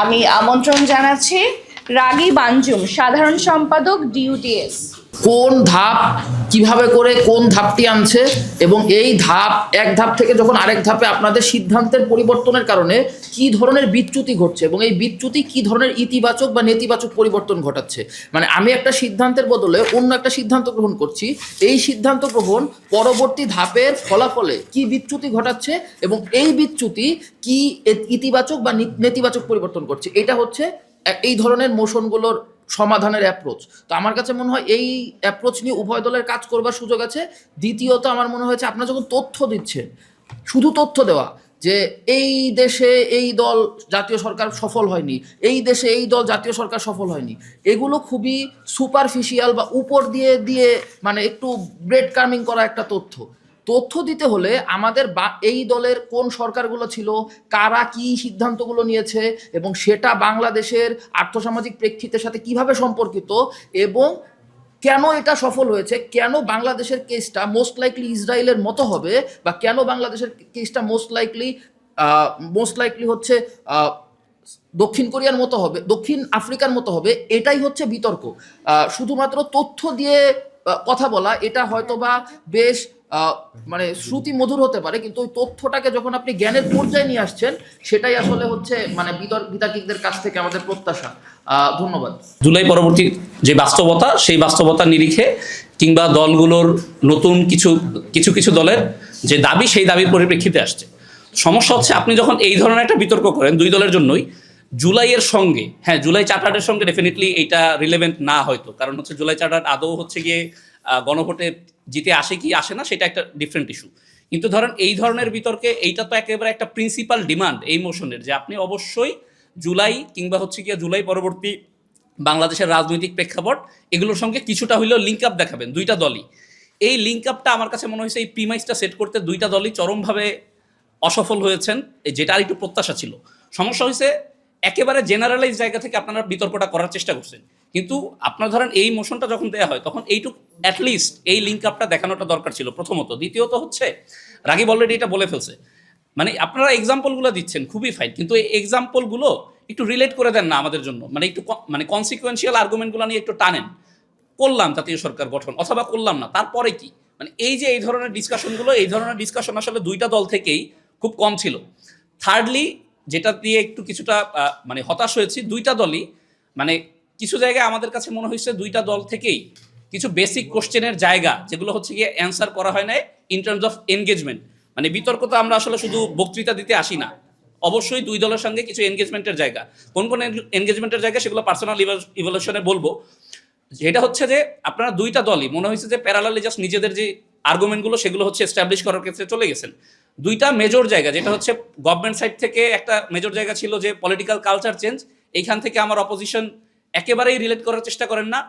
আমি আমন্ত্রণ জানাচ্ছি রাগী বাঞ্জুম, সাধারণ সম্পাদক ডিউটিএস। কোন ধাপ কিভাবে করে কোন ধাপটি আনছে এবং এই ধাপ এক ধাপ থেকে যখন আরেক ধাপে আপনাদের সিদ্ধান্তের পরিবর্তনের কারণে কি ধরনের বিচ্যুতি ঘটছে এবং এই বিচ্যুতি কি ধরনের ইতিবাচক বা নেতিবাচক পরিবর্তন ঘটাচ্ছে। মানে আমি একটা সিদ্ধান্তের বদলে অন্য একটা সিদ্ধান্ত গ্রহণ করছি, এই সিদ্ধান্ত গ্রহণ পরবর্তী ধাপের ফলাফলে কি বিচ্যুতি ঘটাচ্ছে এবং এই বিচ্যুতি কি ইতিবাচক বা নেতিবাচক পরিবর্তন করছে, এটা হচ্ছে এই ধরনের মোশনগুলোর সমাধানের অ্যাপ্রোচ। তো আমার কাছে মনে হয় এই অ্যাপ্রোচ নিয়ে উভয় দলের কাজ করবার সুযোগ আছে। দ্বিতীয়ত আমার মনে হয়েছে আপনারা যখন তথ্য দিচ্ছেন, শুধু তথ্য দেওয়া যে এই দেশে এই দল জাতীয় সরকার সফল হয়নি, এই দেশে এই দল জাতীয় সরকার সফল হয়নি, এগুলো খুবই সুপারফিশিয়াল বা উপর দিয়ে দিয়ে মানে একটু ব্রেড কার্মিং করা একটা তথ্য। তথ্য দিতে হলে আমাদের এই দলের কোন সরকারগুলো ছিল, কারা কি সিদ্ধান্তগুলো নিয়েছে এবং সেটা বাংলাদেশের আর্থসামাজিক প্রেক্ষিতের সাথে কিভাবে সম্পর্কিত এবং কেন এটা সফল হয়েছে, কেন বাংলাদেশের কেসটা মোস্ট লাইকলি ইসরায়েলের মতো হবে বা কেন বাংলাদেশের কেসটা মোস্ট লাইকলি হচ্ছে দক্ষিণ কোরিয়ার মতো হবে, দক্ষিণ আফ্রিকার মতো হবে, এটাই হচ্ছে বিতর্ক। শুধুমাত্র তথ্য দিয়ে কথা বলা এটা হয়তোবা বেশ মানে শ্রুতি মধুর হতে পারে, কিন্তু ওই তথ্যটাকে যখন আপনি জ্ঞানের পর্যায়ে নিয়ে আসছেন সেটাই আসলে হচ্ছে মানে বিতার্কিকদের কাছ থেকে আমাদের প্রত্যাশা। ধন্যবাদ। জুলাই পরবর্তী যে বাস্তবতা, সেই বাস্তবতার নিরিখে কিংবা দলগুলোর নতুন কিছু দলের যে দাবি, সেই দাবির পরিপ্রেক্ষিতে আসছে। সমস্যা হচ্ছে আপনি যখন এই ধরনের একটা বিতর্ক করেন দুই দলের জন্যই, জুলাইয়ের সঙ্গে, হ্যাঁ জুলাই চার্টারের সঙ্গে ডেফিনেটলি এইটা রিলেভেন্ট না হয়তো, কারণ হচ্ছে জুলাই চার্টার আদৌ হচ্ছে গিয়ে গণভোটে জিতে আসে কি আসে না সেটা একটা ডিফারেন্ট ইস্যু। কিন্তু ধরেন এই ধরনের বিতর্কে এইটা তো একেবারে একটা প্রিন্সিপাল ডিমান্ড এই মোশনের, যে আপনি অবশ্যই জুলাই কিংবা হচ্ছে গিয়ে জুলাই পরবর্তী বাংলাদেশের রাজনৈতিক প্রেক্ষাপট এগুলোর সঙ্গে কিছুটা হইলেও লিঙ্ক আপ দেখাবেন দুইটা দলই। এই লিঙ্ক আপটা আমার কাছে মনে হয়েছে এই প্রিমাইসটা সেট করতে দুইটা দলই চরমভাবে অসফল হয়েছেন, যেটা আর একটু প্রত্যাশা ছিল। সমস্যা হয়েছে একেবারে জেনারেলাইজ জায়গা থেকে আপনারা বিতর্কটা করার চেষ্টা করছেন, কিন্তু আপনার ধরেন এই মোশনটা যখন দেওয়া হয় তখন এইটুকু অ্যাটলিস্ট এই লিঙ্ক আপটা দেখানোটা দরকার ছিল প্রথমত। দ্বিতীয়ত হচ্ছে রাগিব অলরেডি এটা বলে ফেলছে, মানে আপনারা এক্সাম্পলগুলো দিচ্ছেন খুবই ফাইন, কিন্তু এই এক্সাম্পলগুলো একটু রিলেট করে দেন না আমাদের জন্য, মানে একটু মানে কনসিকুয়েন্সিয়াল আর্গুমেন্টগুলো নিয়ে একটু টানেন। করলাম জাতীয় সরকার গঠন অথবা করলাম না, তারপরে কি, মানে এই যে এই ধরনের ডিসকাশনগুলো, এই ধরনের ডিসকাশন আসলে দুইটা দল থেকেই খুব কম ছিল। থার্ডলি যেটা দিয়ে একটু কিছুটা মানে হতাশ হয়েছি, দুইটা দলই মানে কিছু জায়গায় আমাদের কাছে মনে হয়েছে দুইটা দল থেকেই কিছু বেসিক কোশ্চেনের জায়গা যেগুলো হচ্ছে গিয়ে অ্যান্সার করা হয় না ইন টার্মস অফ এনগেজমেন্ট। মানে বিতর্ক তো আমরা আসলে শুধু বক্তৃতা দিতে আসি না, অবশ্যই দুই দলের সঙ্গে কিছু এনগেজমেন্টের জায়গা, কোন কোন এনগেজমেন্টের জায়গা সেগুলো পার্সোনাল ইভ্যালুয়েশনে বলবো। যেটা হচ্ছে যে আপনারা দুইটা দলই মনে হয়েছে যে প্যারালালি জাস্ট নিজেদের যে আর্গুমেন্টগুলো সেগুলো হচ্ছে এস্টাবলিশ করার ক্ষেত্রে চলে গেছেন। দুইটা মেজর জায়গা, যেটা হচ্ছে গভর্নমেন্ট সাইড থেকে একটা মেজর জায়গা ছিল যে পলিটিক্যাল কালচার চেঞ্জ, এইখান থেকে আমার অপোজিশন একেবারেই রিলেট করার চেষ্টা করেন না।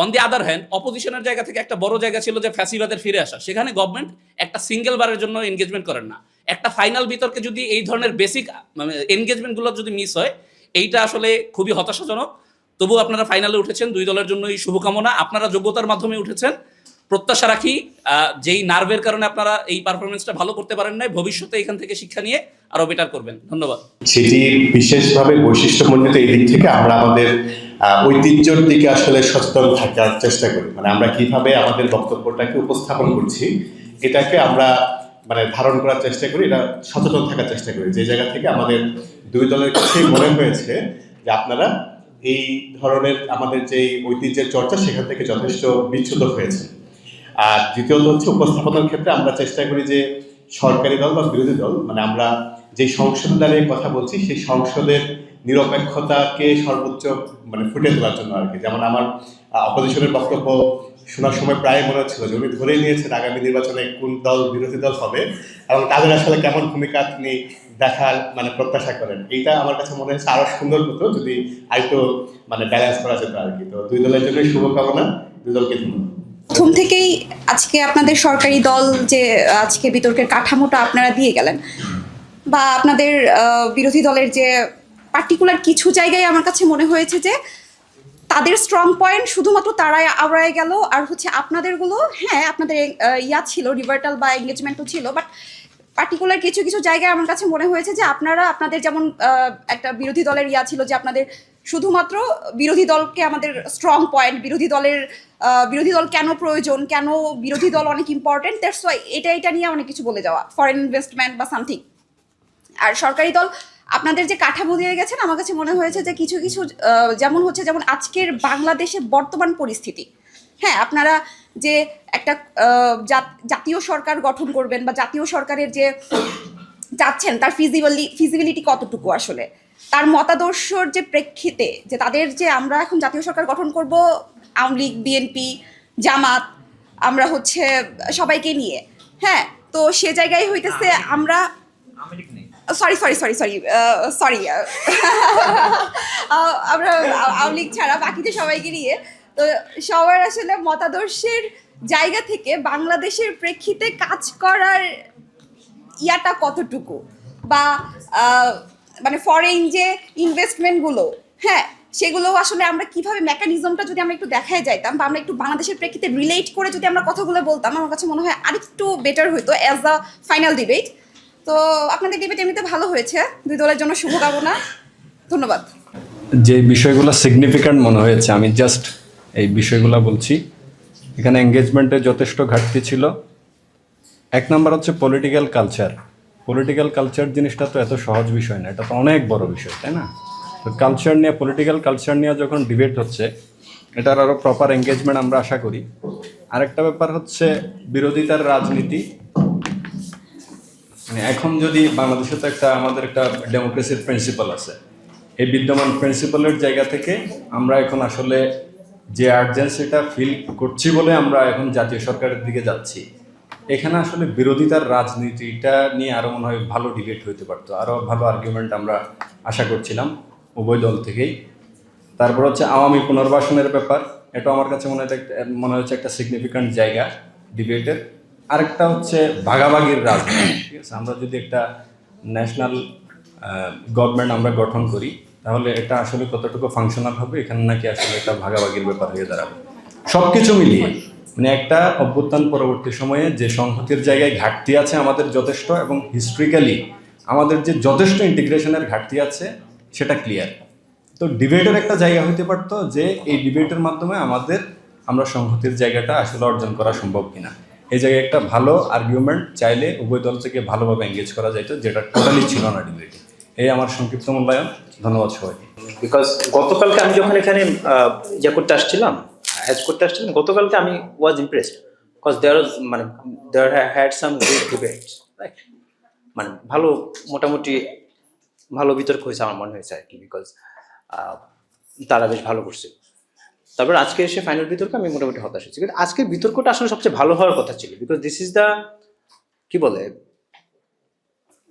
অন দি আদার হ্যান্ড অপোজিশনের জায়গা থেকে একটা বড় জায়গা ছিল যে ফ্যাসিবাদের ফিরে আসা, সেখানে গভর্নমেন্ট একটা সিঙ্গেল বারের জন্য এনগেজমেন্ট করেন না। একটা ফাইনাল বিতর্কে যদি এই ধরনের বেসিক মানে এনগেজমেন্টগুলো যদি মিস হয়, এইটা আসলে খুবই হতাশাজনক। তবু আপনারা ফাইনালে উঠেছেন, দুই দলের জন্যই শুভকামনা। আপনারা যোগ্যতার মাধ্যমে উঠেছেন, প্রত্যাশা রাখি যেই নার্ভের কারণে আপনারা এই পারফরমেন্সটা ভালো করতে পারেন নাই, ভবিষ্যতে এখান থেকে শিক্ষা নিয়ে আরো বেটার করবেন। ধন্যবাদ। সেটি বিশেষভাবে বৈশিষ্ট্যমণ্ডিত এই দিক থেকে আমরা আমাদের ঐতিহ্যর দিকে আসলে সচেতন থাকার চেষ্টা করি, মানে আমরা কিভাবে আমাদের বক্তব্যটাকে উপস্থাপন করছি এটাকে আমরা মানে ধারণ করার চেষ্টা করি, এটা সচেতন থাকার চেষ্টা করি। যে জায়গা থেকে আমাদের দুই দলের কাছে মনে হয়েছে যে আপনারা এই ধরনের আমাদের যে ঐতিহ্যের চর্চা সেখান থেকে যথেষ্ট বিচ্যুত হয়েছে। আর দ্বিতীয়ত হচ্ছে উপস্থাপনার ক্ষেত্রে আমরা চেষ্টা করি যে সরকারি দল বা বিরোধী দল মানে আমরা যে সংসদ দাঁড়িয়ে কথা বলছি সেই সংসদের নিরপেক্ষতাকে সর্বোচ্চ মানে ফুটে তোলার জন্য আর কি। যেমন আমার অপোজিশনের বক্তব্য শোনার সময় প্রায় মনে হচ্ছিল যে উনি ধরেই নিয়েছেন আগামী নির্বাচনে কোন দল বিরোধী দল হবে এবং তাদের আসলে কেমন ভূমিকা তিনি দেখার মানে প্রত্যাশা করেন, এইটা আমার কাছে মনে হচ্ছে আরো সুন্দর হতো যদি আরেকটু মানে ব্যালেন্স করা যেত আর কি। তো দুই দলের জন্য শুভকামনা, দুই দলকে ধন্যবাদ। প্রথম থেকেই আজকে আপনাদের সরকারি দল যে আজকে বিতর্কের কাঠামোটা আপনারা দিয়ে গেলেন, বা আপনাদের বিরোধী দলের যে পার্টিকুলার কিছু জায়গায় আমার কাছে মনে হয়েছে যে তাদের স্ট্রং পয়েন্ট শুধুমাত্র তারাই আওড়ায় গেল, আর হচ্ছে আপনাদেরগুলো হ্যাঁ আপনাদের ইয়া ছিল, রিভার্টাল বা এঙ্গেজমেন্টও ছিল, বাট পার্টিকুলার কিছু কিছু জায়গায় আমার কাছে মনে হয়েছে যে আপনারা আপনাদের যেমন একটা বিরোধী দলের ইয়া ছিল যে আপনাদের শুধুমাত্র বিরোধী দলকে আমাদের স্ট্রং পয়েন্ট, বিরোধী দল কেন প্রয়োজন, কেন বিরোধী দল অনেক ইম্পর্টেন্ট, দ্যাটস ওয়াই এটা নিয়ে অনেক কিছু বলে যাওয়া, ফরেন ইনভেস্টমেন্ট বা সামথিং। আর সরকারি দল আপনাদের যে কাঠামো দিয়ে গেছেন আমার কাছে মনে হয়েছে যে কিছু কিছু যেমন আজকের বাংলাদেশের বর্তমান পরিস্থিতি, হ্যাঁ আপনারা যে একটা জাতীয় সরকার গঠন করবেন বা জাতীয় সরকারের যে চাচ্ছেন তার ফিজিবিলিটি কতটুকু, আসলে তার মতাদর্শর যে প্রেক্ষিতে যে তাদের যে আমরা এখন জাতীয় সরকার গঠন করব আওয়ামী লীগ, বিএনপি, জামাত, আমরা হচ্ছে সবাইকে নিয়ে, হ্যাঁ তো সে জায়গায় হইতেছে আমরা সরি আমরা আওয়ামী লীগ ছাড়া বাকিতে সবাইকে নিয়ে, তো সবার আসলে মতাদর্শের জায়গা থেকে বাংলাদেশের প্রেক্ষিতে কাজ করার ইয়াটা কতটুকু, বা মানে ফরেন যে ইনভেস্টমেন্টগুলো, হ্যাঁ সেগুলো আসলে আমরা কিভাবে মেকানিজমটা যদি আমরা একটু দেখায় যাইতাম বা আমরা একটু বাংলাদেশের প্রেক্ষিতে রিলেট করে যদি আমরা কথাগুলো বলতাম, আমার কাছে মনে হয় আরেকটু বেটার হতো অ্যাজ দ্য ফাইনাল ডিবেট। তো আপনাদের ডিবেট এমনিতে ভালো হয়েছে, দুই দলের জন্য শুভকামনা, ধন্যবাদ। যে বিষয়গুলো সিগনিফিক্যান্ট মনে হয়েছে আমি জাস্ট এই বিষয়গুলো বলছি। এখানে এঙ্গেজমেন্টে যথেষ্ট ঘাটতি ছিল। এক নম্বর হচ্ছে পলিটিক্যাল কালচার জিনিসটা তো এত সহজ বিষয় না, এটা তো অনেক বড় বিষয়, তাই না? তো কালচার নিয়ে, পলিটিক্যাল কালচার নিয়ে যখন ডিবেট হচ্ছে, এটার আরও প্রপার এঙ্গেজমেন্ট আমরা আশা করি। আরেকটা ব্যাপার হচ্ছে বিরোধিতার রাজনীতি। মানে এখন যদি বাংলাদেশে তো আমাদের একটা ডেমোক্রেসির প্রিন্সিপাল আছে, এই বিদ্যমান প্রিন্সিপালের জায়গা থেকে আমরা এখন আসলে যে আর্জেন্সিটা ফিল করছি বলে আমরা এখন জাতীয় সরকারের দিকে যাচ্ছি, এখানে আসলে বিরোধিতার রাজনীতিটা নিয়ে আরও মনে হয় ভালো ডিবেট হইতে পারতো, আরও ভালো আর্গুমেন্ট আমরা আশা করছিলাম উভয় দল থেকেই। তারপর হচ্ছে আওয়ামী পুনর্বাসনের ব্যাপার, এটা আমার কাছে মনে হচ্ছে একটা সিগনিফিক্যান্ট জায়গা ডিবেটের। আরেকটা হচ্ছে ভাগাভাগির রাজনীতি, ঠিক আছে? আমরা যদি একটা ন্যাশনাল গভর্নমেন্ট আমরা গঠন করি তাহলে এটা আসলে কতটুকু ফাংশনাল হবে, এখানে নাকি আসলে একটা ভাগাভাগির ব্যাপার হয়ে দাঁড়াবে। সব কিছু মিলিয়ে মানে একটা অভ্যুত্থান পরবর্তী সময়ে যে সংহতির জায়গায় ঘাটতি আছে আমাদের যথেষ্ট, এবং হিস্ট্রিক্যালি আমাদের যে যথেষ্ট ইন্টিগ্রেশনের ঘাটতি আছে সেটা ক্লিয়ার। তো ডিবেটের একটা জায়গা হইতে পারতো যে এই ডিবেটের মাধ্যমে আমরা সংহতির জায়গাটা আসলে অর্জন করা সম্ভব কিনা, এই জায়গায় একটা ভালো আর্গুমেন্ট চাইলে উভয় দল থেকে ভালোভাবে এঙ্গেজ করা যাইতো, যেটা টোটালি ছিল না ডিবেটে। এই আমার সংক্ষিপ্ত মূল্যায়ন। ধন্যবাদ সবাইকে। বিকজ গতকালকে আমি যখন এখানে করতে আসছিলাম, গতকালকে আমি was impressed because there had some good debates, right? মানে মোটামুটি ভালো বিতর্ক হয়েছে আমার মনে হয়েছে আর কি, বিকজ তারা বেশ ভালো করছে। তারপর আজকে এসে ফাইনাল বিতর্ক আমি মোটামুটি হতাশ হয়েছি, কিন্তু আজকের বিতর্কটা আসলে সবচেয়ে ভালো হওয়ার কথা ছিল, because this is the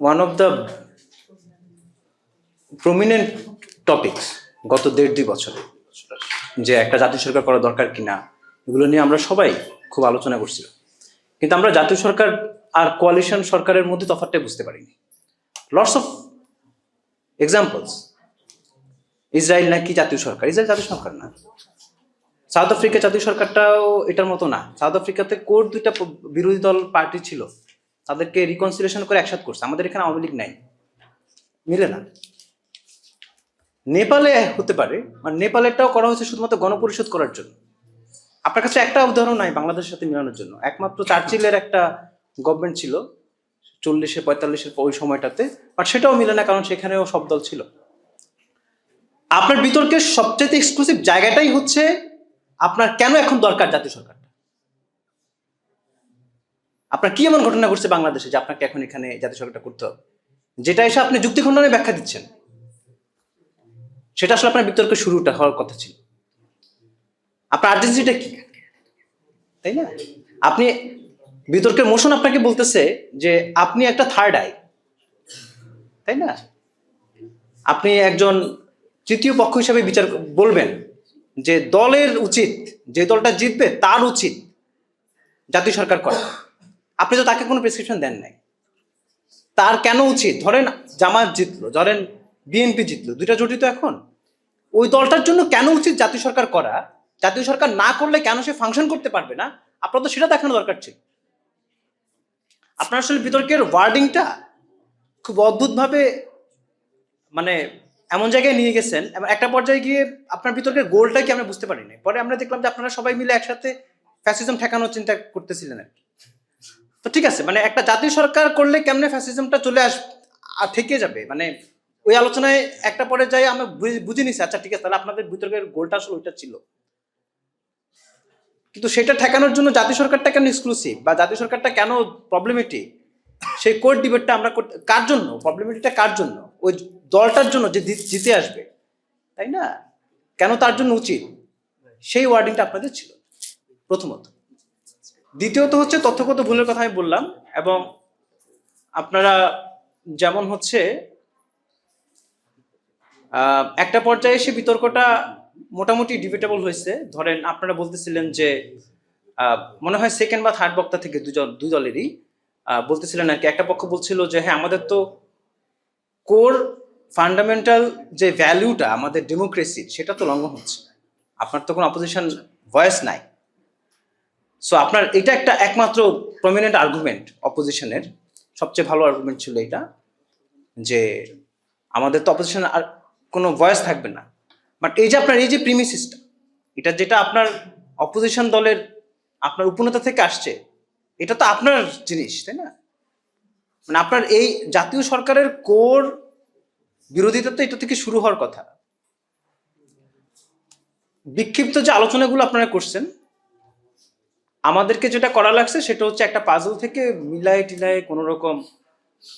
one of the prominent topics গত 1.5-2 বছরে, যে একটা জাতীয় সরকার করা দরকার কিনা, এগুলো নিয়ে আমরা সবাই খুব আলোচনা করছিলাম। কিন্তু আমরা জাতীয় সরকার আর কোয়ালিশন সরকারের মধ্যে তফাৎটাই বুঝতে পারিনি। লটস অফ এক্সাম্পলস, ইসরায়েল নাকি জাতীয় সরকার, ইসরায়েল জাতীয় সরকার না। সাউথ আফ্রিকা জাতীয় সরকারটাও এটার মতো না। সাউথ আফ্রিকাতে কোর 2টা বিরোধী দল পার্টি ছিল, তাদেরকে রিকনসিলিয়েশন করে একসাথে করছে। আমাদের এখানে আওয়ামী লীগ নাই, মিলে না। নেপালে হতে পারে, মানে নেপালেরটাও করা হয়েছে শুধুমাত্র গণপরিষদ করার জন্য। আপনার কাছে একটা উদাহরণ নাই বাংলাদেশের সাথে মিলানোর জন্য। একমাত্র চার্চিলের একটা গভর্নমেন্ট ছিল 40-45 ওই সময়টাতে, বাট সেটাও মিলে না, কারণ সেখানেও সব দল ছিল। আপনার বিতর্কের সবচেয়ে এক্সক্লুসিভ জায়গাটাই হচ্ছে আপনার কেন এখন দরকার জাতীয় সরকারটা। আপনার কি এমন ঘটনা ঘটছে বাংলাদেশে যে আপনাকে এখন এখানে জাতীয় সরকারটা করতে হবে, যেটা এসে আপনি যুক্তি খণ্ডনে ব্যাখ্যা দিচ্ছেন? সেটা আসলে আপনার বিতর্কের শুরুটা হওয়ার কথা ছিল। আপনার আর্জেন্সিটা কি, তাই না? আপনি বিতর্কের মোশন আপনাকে বলতেছে যে আপনি একটা থার্ড আই, তাই না? আপনি একজন তৃতীয় পক্ষ হিসাবে বিচার বলবেন যে দলের উচিত, যে দলটা জিতবে তার উচিত জাতীয় সরকার করা। আপনি তো তাকে কোনো প্রেসক্রিপশন দেন নাই। তার কেন উচিত? ধরেন জামাত জিতলো, ধরেন বিএনপি জিতলো, দুইটা জড়িত এখন। ওই দলটার জন্য কেন উচিত জাতীয় সরকার করা? জাতীয় সরকার না করলে কেন সে ফাংশন করতে পারবে না? আপনার তো সেটা দেখানো দরকার ছিল। আপনার আসলে বিতর্কের ওয়ার্ডিংটা খুব অদ্ভুতভাবে মানে এমন জায়গায় নিয়ে গেছেন, এবং একটা পর্যায়ে গিয়ে আপনার বিতর্কের গোলটা কি আমরা বুঝতে পারিনি। পরে আমরা দেখলাম যে আপনারা সবাই মিলে একসাথে ফ্যাসিজম ঠেকানোর চিন্তা করতেছিলেন আর কি। তো ঠিক আছে, মানে একটা জাতীয় সরকার করলে কেমনে ফ্যাসিজমটা চলে থেকে যাবে, মানে ওই আলোচনায় একটা পরে যাই আমরা বুঝে নিছি, আচ্ছা ঠিক আছে, তাহলে আপনাদের বিতর্কের গোলটা আসলে ওইটা ছিল। কিন্তু সেটা ঠেকানোর জন্য জাতীয় সরকারটা কেন এক্সক্লুসিভ, বা জাতীয় সরকারটা কেন প্রবলেমেটিক, সেই কোর্ট ডিবেটটা আমরা কার জন্য, প্রবলেমেটিকটা কার জন্য? ওই দলটার জন্য যে জিতে আসবে, তাই না? কেন তার জন্য উচিত, সেই ওয়ার্ডিংটা আপনাদের ছিল প্রথমত। দ্বিতীয়ত হচ্ছে তথ্যগত ভুলের কথা আমি বললাম, এবং আপনারা যেমন হচ্ছে একটা পর্যায়ে এসে বিতর্কটা মোটামুটি ডিবেটেবল হয়েছে। ধরেন আপনারা বলতেছিলেন যে মনে হয় সেকেন্ড বা থার্ড বক্তা থেকে দুই দলেরই বলতেছিলেন আর কি, একটা পক্ষ বলছিল যে হ্যাঁ আমাদের তো কোর ফান্ডামেন্টাল যে ভ্যালুটা আমাদের ডেমোক্রেসির, সেটা তো লঙ্ঘন হচ্ছে, আপনার তো কোনো অপোজিশন ভয়েস নাই। সো আপনার এটা একটা একমাত্র প্রমিনেন্ট আর্গুমেন্ট অপোজিশনের, সবচেয়ে ভালো আর্গুমেন্ট ছিল এটা, যে আমাদের তো অপোজিশন আর কোনো ভয়েস থাকবে না। বাট এই যে আপনার এই যে প্রিমিসিসটা, এটা যেটা আপনার অপোজিশন দলের আপনার উপনেতা থেকে আসছে, এটা তো আপনার জিনিস, তাই না? মানে আপনার এই জাতীয় সরকারের কোর বিরোধিতা তো এটা থেকে শুরু হওয়ার কথা। বিক্ষিপ্ত যে আলোচনাগুলো আপনারা করছেন, আমাদেরকে যেটা করা লাগছে সেটা হচ্ছে একটা পাজল থেকে মিলাই টিলাই কোনো রকম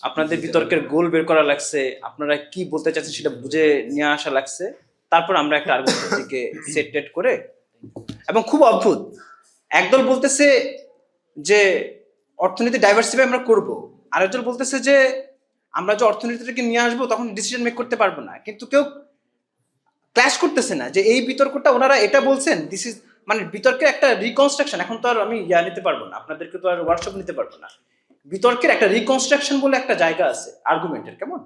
আপনাদের বিতর্কের গোল বের করা লাগছে, আপনারা কি বলতে চাচ্ছেন সেটা বুঝে নিয়ে আসা লাগছে, তারপর আমরা একটা আর্গুমেন্ট থেকে সেট টেট করে। এবং খুব অদ্ভুত, একদল বলতেছে যে অর্থনীতি ডাইভার্সিফাই আমরা করব, আরেকজন বলতেছে যে আমরা যে অর্থনীতিটাকে নিয়ে আসবো তখন ডিসিশন মেক করতে পারবো না। কিন্তু কেউ ক্ল্যাশ করতেছে না যে এই বিতর্কটা ওনারা এটা বলছেন, দিস ইজ মানে বিতর্কের একটা রিকনস্ট্রাকশন। এখন তো আর আমি নিতে পারবো না, আপনাদেরকে তো আর ওয়ার্কশপ নিতে পারবো না। বিতর্কের একটা রিকনস্ট্রাকশন বলে একটা জায়গা আছে আর্গুমেন্টের, কেমন?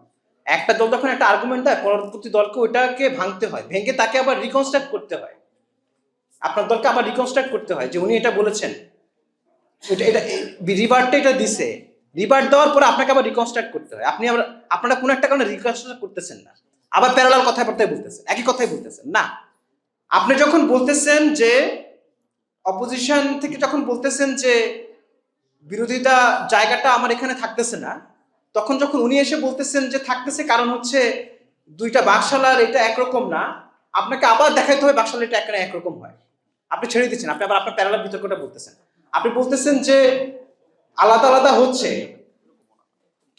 একটা দল যখন একটা আর্গুমেন্ট দেয়, পরবর্তী দলকে ওইটাকে ভাঙতে হয়, ভেঙে তাকে আবার রিকনস্ট্রাক্ট করতে হয়। আপনার দলকে আবার রিকনস্ট্রাক্ট করতে হয় যে উনি এটা বলেছেন, এটা রিভার্টটা এটা দিছে, রিভার্ট দেওয়ার পরে আপনাকে আবার রিকনস্ট্রাক্ট করতে হয়। আপনি আবার আপনারা কোনো একটা কারণে রিকনস্ট্রাক্ট করতেছেন না, আবার প্যারালাল কথাবার্তায় বলতেছেন, একই কথাই বলতেছেন না। আপনি যখন বলতেছেন যে অপোজিশন থেকে যখন বলতেছেন যে বিরোধিতা জায়গাটা আমার এখানে থাকতেছে না, তখন যখন উনি এসে বলতেছেন যে থাকতেছে, কারণ হচ্ছে দুইটা বাকশালার এটা একরকম না, আপনাকে আবার দেখাইতে হবে বাকশালা এটা একরকম হয়। আপনি ছেড়ে দিচ্ছেন, আপনি আবার আপনার প্যারালাল বিতর্কটা বলতেছেন। আপনি বলতেছেন যে আলাদা আলাদা হচ্ছে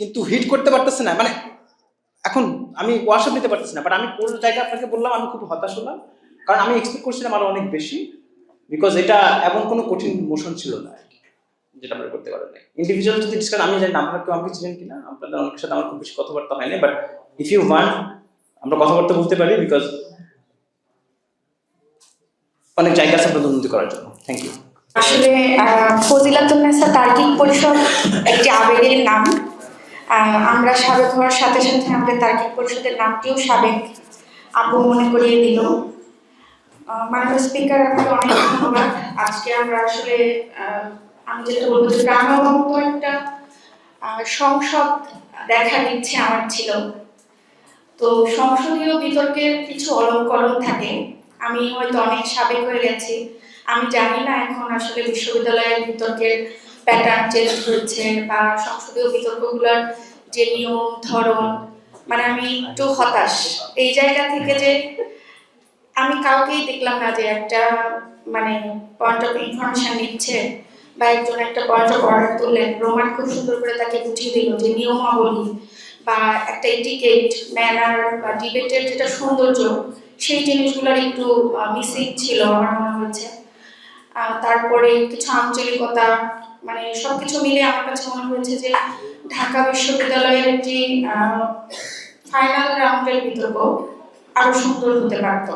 কিন্তু হিট করতে পারতেছে না, মানে এখন আমি ওয়ার্কশপ নিতে পারতেছি না। বাট আমি কোন জায়গায় আপনাকে বললাম আমি খুব হতাশ হলাম, কারণ আমি এক্সপেক্ট করছিলাম আরো অনেক বেশি, বিকজ এটা এমন কোনো কঠিন মোশন ছিল না যেটা আমরা করতে পারেন নাই। ইন্ডিভিজুয়াল যদি ডিসকাস, আমি জানি না আপনারা কেউ আমাকে চিনেন কিনা, আপনাদের অনেকের সাথে আমার খুব বেশি কথাবার্তা হয় না, বাট ইফ ইউ ওয়ান্ট আমরা কথাবার্তা বলতে পারি, বিকজ অনেক জায়গা আছে আপনাদের উন্নতি করার জন্য। Thank you. আসলে ফজিলাতুন্নেসা তার্কিক পরিষদ একটি আবেগের নাম। আমরা সাবেক হওয়ার সাথে সাথে আমাদের তার্কিক পরিষদের নামটিও সাবেক আপু মনে করিয়ে দিল। মাননীয় স্পিকার, আপনাকে অনেক ধন্যবাদ। আজকে আমরা আসলে আমি যেটা বলবো যে প্রাণবন্ত একটা সংসদ দেখা দিচ্ছে আমার ছিল। তো সংসদীয় বিতর্কের কিছু অলঙ্করণ থাকে, আমি হয়তো অনেক সাবেক হয়ে গেছি, আমি জানি না এখন আসলে বিশ্ববিদ্যালয়ের বিতর্কের প্যাটার্ন চেঞ্জ হচ্ছে বা সংসদীয় বিতর্কগুলোর যে নিয়ম ধরন, মানে আমি একটু হতাশ এই জায়গা থেকে যে আমি কাউকেই দেখলাম না যে একটা মানে পয়েন্ট অফ ইনফরমেশন নিচ্ছে বা একজন একটা পয়েন্ট অফ অর্ডার তুললেন, রোমান খুব সুন্দর করে তাকে বুঝিয়ে দিল যে নিয়মাবলী বা একটা এটিকেট ম্যানার বা ডিবেটের যেটা সৌন্দর্য, সেই জিনিসগুলোর একটু মিসিং ছিল আমার মনে হয়েছে। তারপরে কিছু আঞ্চলিকতা, মানে সবকিছু মিলে আমার কাছে মনে হয়েছে যে ঢাকা বিশ্ববিদ্যালয়ের একটি ফাইনাল রাউন্ডের বিতর্ক আরো সুন্দর হতে পারত।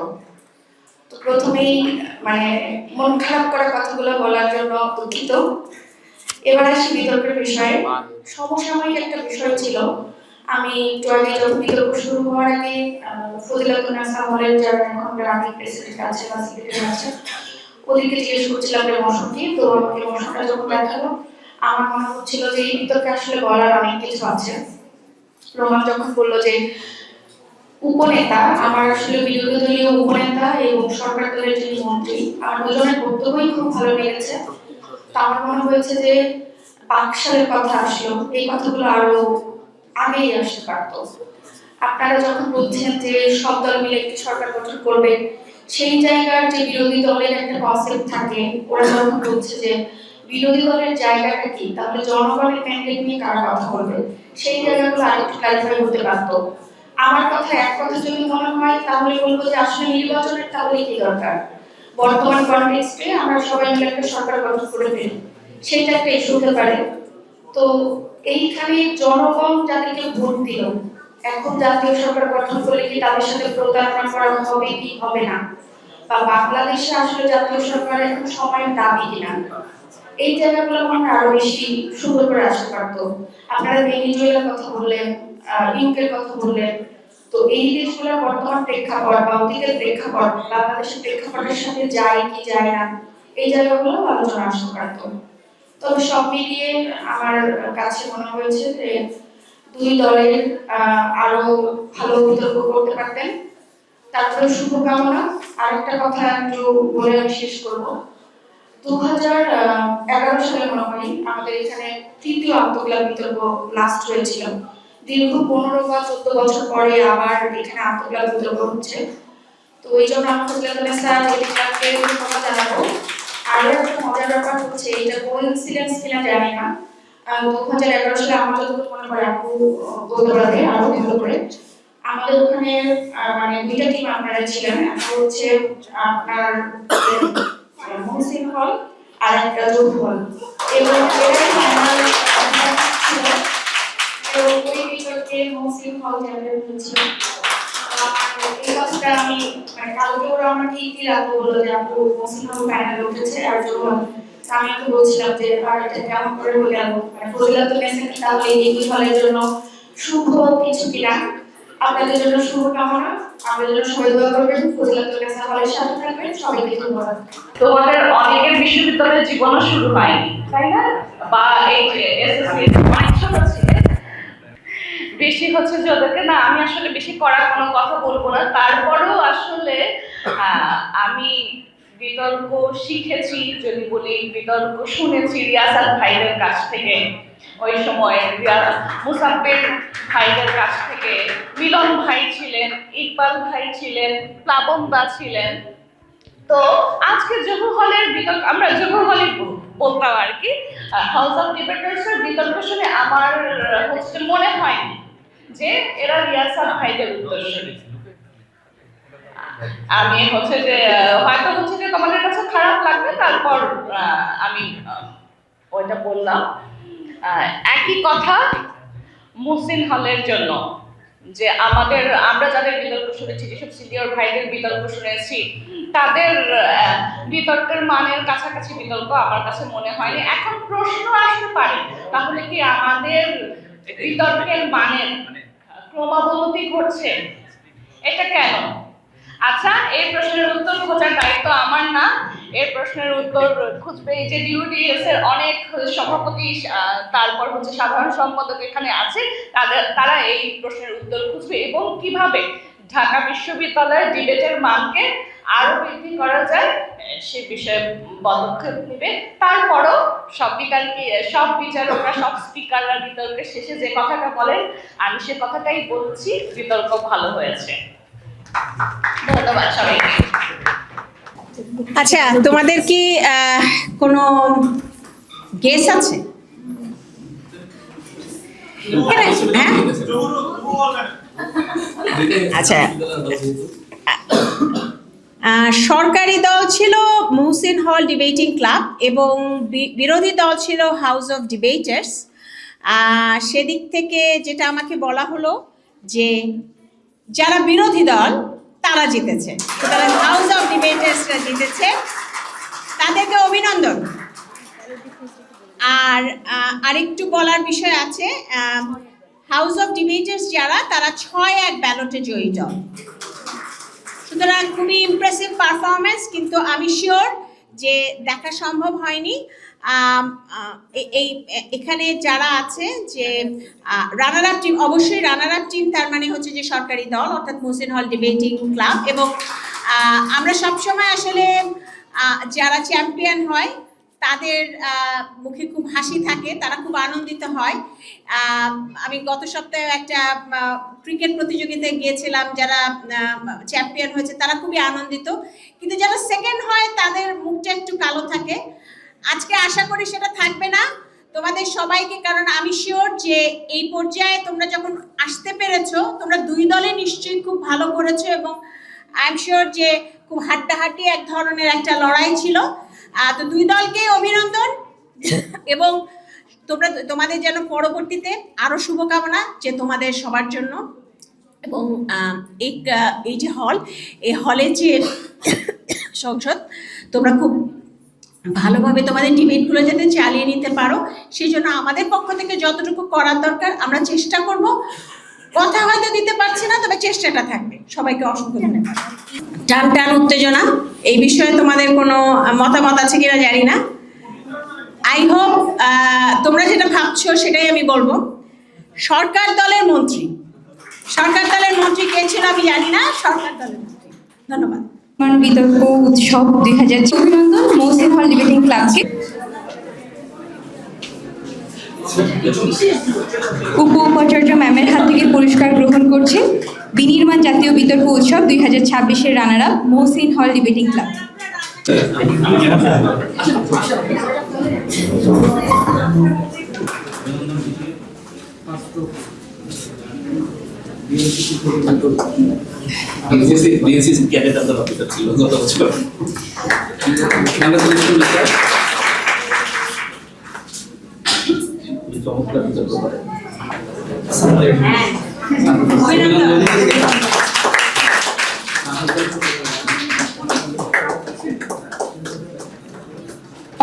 তো প্রথমেই মানে মন খারাপ করা কথাগুলো বলার জন্য দুঃখিত। এবার আসি বিতর্কের বিষয়ে। সমসাময়িক একটা বিষয় ছিল, আমি একটু আগে যখন বিতর্ক শুরু হওয়ার আগে ফজিলাতুন্নেসা হলের যারা এখন গ্রামীণ প্রেসিডেন্ট আছে বা সেক্রেটারি আছে ওদেরকে জিজ্ঞেস করছিলাম যে মোশন কি, তো আমাকে মোশনটা যখন দেখালো আমার মনে হচ্ছিল যে এই বিতর্কে আসলে বলার অনেক কিছু আছে। রোমান যখন বললো যে উপনেতা, আমার আসলে বিরোধী দলীয় উপনেতা এবং সরকার দলের যিনি মন্ত্রী, আমার দুজনের বক্তব্যই খুব ভালো লেগেছে। তো আমার মনে হয়েছে যে বাকশালের কথা আসলো, এই কথাগুলো আরো আগেই আসতে পারতো। আপনারা যখন বলছেন যে সব দল মিলে একটি সরকার গঠন করবে, সেই জায়গার যে বিরোধী দলের একটা কনসেপ্ট থাকে, ওরা যখন বলছে যে বিরোধী দলের জায়গাটা কি, তাহলে জনগণের ম্যান্ডেট নিয়ে কারা কথা বলবে, সেই জায়গাগুলো আরেকটু ক্লারিফাই হতে পারতো। আমার কথা এক কথা যদি মনে হয় তাহলে বলবো যে আসলে নির্বাচনের তাহলে কি দরকার, বর্তমান কনটেক্সটে আমরা সবাই মিলে একটা সরকার গঠন করে ফেলি, সেইটা একটা ইস্যু হতে পারে। তো এইখানে জনগণ যাদেরকে ভোট দিল, এখন জাতীয় সরকার গঠন করলে কি তাদের সাথে প্রতারণা করা হবে কি হবে না, বা বাংলাদেশে আসলে জাতীয় সরকার এখন সময়ের দাবি কিনা, এই জায়গাগুলো মনে আরো বেশি সুন্দর করে আসতে পারতো। আপনারা ভেনেজুয়েলার কথা বললেন, ইউকের কথা বললেন, তো এই দেশগুলোর বর্তমান প্রেক্ষাপট বা অতীতের প্রেক্ষাপট বাংলাদেশের প্রেক্ষাপটের সাথে যায় কি যায় না, এই জায়গাগুলো আলোচনা আসতে পারতো। তবে সব মিলিয়ে আমার কাছে মনে হয়েছে যে দুই দলের আরো ভালো বিতর্ক করতে পারতেন। তারপরে শুভকামনা। আরেকটা কথা একটু বলে আমি শেষ করবো। 2011 সালে মনে হয় আমাদের এখানে তৃতীয় আন্তঃক্লাব বিতর্ক লাস্ট হয়েছিল। দীর্ঘ 15 বা 14 বছর পরে আবার এখানে আন্তঃক্লাব বিতর্ক হচ্ছে। তো এই জন্য আমি ফজিলাতুন্নেসা ক্লাবকে ধন্যবাদ জানাবো। আরো একটা মজার ব্যাপার হচ্ছে, এটা কোইন্সিডেন্স কিনা জানি না, 2011 সালে আমার যতটুকু মনে পড়ে, আপু বলতে পারবে আরো ভালো করে, আমাদের ওখানে মানে দুইটা টিম আপনারা ছিলেন, একটা হচ্ছে আপনার মহসিন হল আর একটা যোগ হল, এবং এরাই ফাইনাল ছিল। তো ওই বিতর্কে মহসিন হল চ্যাম্পিয়ন হয়েছিল। এই কথাটা আমি মানে কালকে ওরা আমাকে ইতি রাতে বললো যে আপু মহসিন হল ফাইনালে উঠেছে আর যোগ হল। আমি তো বলছিলাম যে আর এটা কেমন করে হয়ে গেল, মানে ফজিলাতুন্নেসা কি তাহলে এই দুই হলের জন্য শুভ কিছু কিনা। আপনাদের জন্য শুভকামনা, আমাদের জন্য সবাই দোয়া করবেন, ফজিলাতুন্নেসা হলের সাথে থাকবেন। সবাইকে ধন্যবাদ। তোমাদের অনেকের বিশ্ববিদ্যালয়ের জীবনও শুরু হয়নি, তাই না? বা এই যে এসএসসি অনেক ছোট ছিলেন, বেশি হচ্ছে যে ওদেরকে না, আমি আসলে বেশি কড়া কোনো কথা বলবো না। তারপরেও আসলে আমি বিতর্ক শিখেছি, যদি বলি বিতর্ক শুনেছি রিয়াসাত ভাইদের কাছ থেকে, ওই সময় মুসাফির ভাইদের কাছ থেকে, মিলন ভাই ছিলেন, ইকবাল ভাই ছিলেন, প্লাবন দা ছিলেন। তো আজকে জহু হলের বিতর্ক, আমরা জহু হলে বলতাম আর কি, হাউস অফ ডিবেটার্সের বিতর্ক শুনে আমার হচ্ছে মনে হয়নি যে এরা রিয়াসাত ভাইদের উত্তরসূরি। আমি হচ্ছে যে হয়তো হচ্ছে যে তোমাদের কাছে খারাপ লাগবে, তারপর আমি ওইটা বললাম। একই কথা মুহসিন হলের জন্য, যে আমরা যাদের বিতর্ক শুনেছি, যেসব সিনিয়র ভাইদের বিতর্ক শুনেছি, তাদের বিতর্কের মানের কাছাকাছি বিতর্ক আমার কাছে মনে হয়নি। এখন প্রশ্ন আসতে পারে, তাহলে কি আমাদের বিতর্কের মানের ক্রমাবনতি ঘটছে? এটা কেন? আচ্ছা, এই প্রশ্নের উত্তর খোঁজার দায়িত্ব আমার না, এই প্রশ্নের উত্তর খুঁজবে এই যে ডিউডিএস এর অনেক সভাপতি, তারপর হচ্ছে সাধারণ সম্পাদক এখানে আছে, তারা এই প্রশ্নের উত্তর খুঁজবে এবং কিভাবে ঢাকা বিশ্ববিদ্যালয়ের ডিবেটের মানকে আরো বৃদ্ধি করা যায় সে বিষয়ে পদক্ষেপ নেবে। তারপরও সব বিচারকরা, সব স্পিকাররা বিতর্কের শেষে যে কথাটা বলেন, আমি সে কথাটাই বলছি, বিতর্ক ভালো হয়েছে। ধন্যবাদ সবাইকে। আচ্ছা, তোমাদের কি কোনো গেস আছে? হ্যাঁ, আচ্ছা, সরকারি দল ছিল মুহসিন হল ডিবেটিং ক্লাব এবং বিরোধী দল ছিল হাউস অফ ডিবেটার্স। সেদিক থেকে যেটা আমাকে বলা হলো যে যারা বিরোধী দল তারা জিতেছে, সুতরাং হাউস অফ ডিবেটার্সরা জিতেছে, তাদেরকে অভিনন্দন। আর আরেকটু বলার বিষয় আছে, হাউস অফ ডিবেটার্স যারা, তারা 6-1 ব্যালটে জয়ী দল। সুতরাং খুবই ইমপ্রেসিভ পারফরমেন্স, কিন্তু আমি শিওর যে দেখা সম্ভব হয়নি। এখানে যারা আছে যে রানার আপ টিম, অবশ্যই রানার আপ টিম তার মানে হচ্ছে যে সরকারি দল অর্থাৎ মোহসিন হল ডিবেটিং ক্লাব। এবং আমরা সবসময় আসলে যারা চ্যাম্পিয়ন হয় তাদের মুখে খুব হাসি থাকে, তারা খুব আনন্দিত হয়। আমি গত সপ্তাহে একটা ক্রিকেট প্রতিযোগিতায় গিয়েছিলাম, যারা চ্যাম্পিয়ন হয়েছে তারা খুবই আনন্দিত, কিন্তু যারা সেকেন্ড হয় তাদের মুখটা একটু কালো থাকে। আজকে আশা করি সেটা থাকবে না তোমাদের সবাইকে, কারণ আমি শিওর যে এই পর্যায়ে তোমরা যখন আসতে পেরেছো, তোমরা দুই দলে নিশ্চয়ই খুব ভালো করেছো, এবং আই এম শিওর যে খুব হাড্ডাহাড্ডি এক ধরনের একটা লড়াই ছিল। তো দুই দলকে অভিনন্দন, এবং তোমাদের যেন পরবর্তীতে আরো শুভকামনা যে তোমাদের সবার জন্য। এবং এই যে হল, এই হলে যে সংসদ, তোমরা খুব ভালোভাবে তোমাদের ডিবেটগুলো যাতে চালিয়ে নিতে পারো, সেই জন্য আমাদের পক্ষ থেকে যতটুকু করার দরকার আমরা চেষ্টা করব। কথা হয়তো দিতে পারছি না, তবে চেষ্টাটা থাকবে। সবাইকে অসংখ্য ধন্যবাদ। টান উত্তেজনা, এই বিষয়ে তোমাদের কোনো মতামত আছে কিনা জানি না। আই হোপ তোমরা যেটা ভাবছো সেটাই আমি বলবো। সরকার দলের মন্ত্রী কে ছিল আমি জানি না, সরকার দলের মন্ত্রী। ধন্যবাদ। বিতর্ক উৎসব 2000 অভিনন্দন মোহসিন হল ডিবেটিং ক্লাবকে। উপাচার্য ম্যামের হাত থেকে পুরস্কার গ্রহণ করছে বিনির্মাণ জাতীয় বিতর্ক উৎসব 2026-এর রানার আপ মোহসিন হল ডিবেটিং ক্লাব।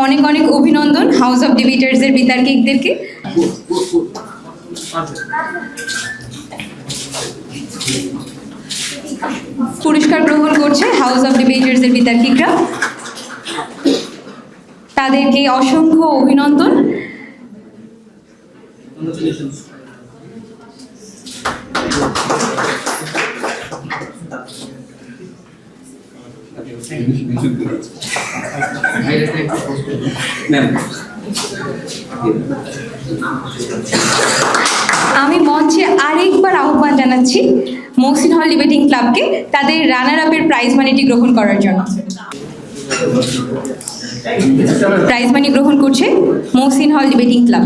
অনেক অনেক অভিনন্দন হাউস অফ ডিবেটার্সের বিতার্কিকদেরকে। পুরস্কার গ্রহণ করছে হাউস অফ ডিবেটার্সের বিতার্কিকরা, তাদেরকে অসংখ্য অভিনন্দন। আমি মঞ্চে আরেকবার আহ্বান জানাচ্ছি মোহসিন হল ডিবেটিং ক্লাবকে তাদের রানার আপের প্রাইজ মানিটি গ্রহণ করার জন্য। প্রাইজ মানি গ্রহণ করছে মোহসিন হল ডিবেটিং ক্লাব,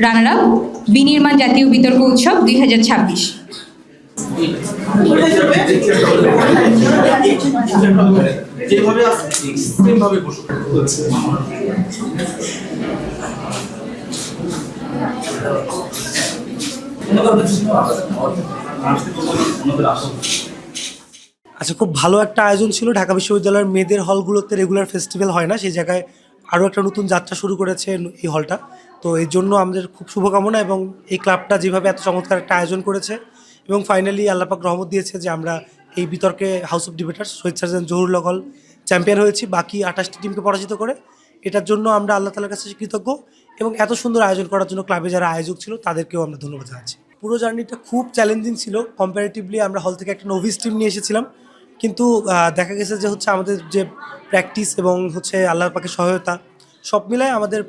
রানার আপ বিনির্মাণ জাতীয় বিতর্ক উৎসব 2026। আচ্ছা, খুব ভালো একটা আয়োজন ছিল। ঢাকা বিশ্ববিদ্যালয়ের মেয়েদের হলগুলোতে রেগুলার ফেস্টিভ্যাল হয় না, সেই জায়গায় আরও একটা নতুন যাত্রা শুরু করেছে এই হলটা। তো এর জন্য আমাদের খুব শুভকামনা, এবং এই ক্লাবটা যেভাবে এত চমৎকার একটা আয়োজন করেছে, এবং ফাইনালি আল্লাপাক রহমত দিয়েছে যে আমরা এই বিতর্কে House of Debaters Shahid Sergeant Zahurul Hall champion হয়েছি বাকি 28টি টিমকে পরাজিত করে। এটার জন্য আমরা আল্লাহ তাআলার কাছে কৃতজ্ঞ, এবং এত সুন্দর আয়োজন করার জন্য ক্লাবে যারা আয়োজক ছিল তাদেরকেও আমরা ধন্যবাদ জানাচ্ছি। পুরো জার্নিটা খুব চ্যালেঞ্জিং ছিল। কম্পারেটিভলি আমরা হল থেকে একটা নোভিস টিম নিয়ে এসেছিলাম, কিন্তু দেখা গেছে যে হচ্ছে আমাদের যে প্র্যাকটিস এবং হচ্ছে আল্লাহর পাকের সহায়তা সব মিলায় আমাদের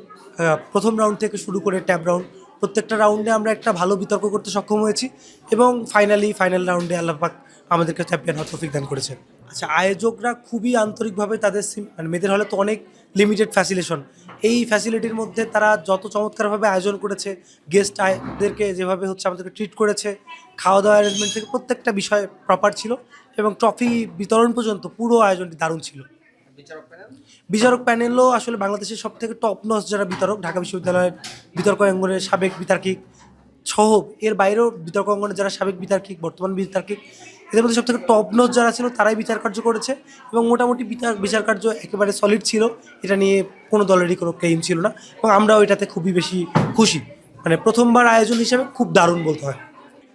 প্রথম রাউন্ড থেকে শুরু করে ট্যাব রাউন্ড প্রত্যেকটা রাউন্ডে আমরা একটা ভালো বিতর্ক করতে সক্ষম হয়েছি, এবং ফাইনাল রাউন্ডে আল্লাহ পাক আমাদেরকে চ্যাম্পিয়ন হওয়ার তৌফিক দান করেছেন। আচ্ছা, আয়োজকরা খুবই আন্তরিকভাবে তাদের মানে মেয়েদের হলে তো অনেক লিমিটেড ফ্যাসিলেশন, এই ফ্যাসিলিটির মধ্যে তারা যত চমৎকারভাবে আয়োজন করেছে, গেস্ট আয়দেরকে যেভাবে হচ্ছে আমাদেরকে ট্রিট করেছে, খাওয়া দাওয়া অ্যারেঞ্জমেন্ট থেকে প্রত্যেকটা বিষয় প্রপার ছিল, এবং ট্রফি বিতরণ পর্যন্ত পুরো আয়োজনটি দারুণ ছিল। বিচারক প্যানেলও আসলে বাংলাদেশের সব থেকে টপ নচ যারা বিচারক, ঢাকা বিশ্ববিদ্যালয়ের বিতর্ক অঙ্গনের সাবেক বিতার্কিক সহ এর বাইরেও বিতর্ক অঙ্গনে যারা সাবেক বিতার্কিক, বর্তমান বিতার্কিক, এদের মধ্যে সব থেকে টপ নচ যারা ছিল তারাই বিচার কার্য করেছে এবং মোটামুটি বিচার কার্য একেবারে সলিড ছিল। এটা নিয়ে কোনো দলেরই কোনো ক্লেইম ছিল না এবং আমরাও এটাতে খুবই বেশি খুশি। মানে প্রথমবার আয়োজন হিসেবে খুব দারুণ বলতে হয়।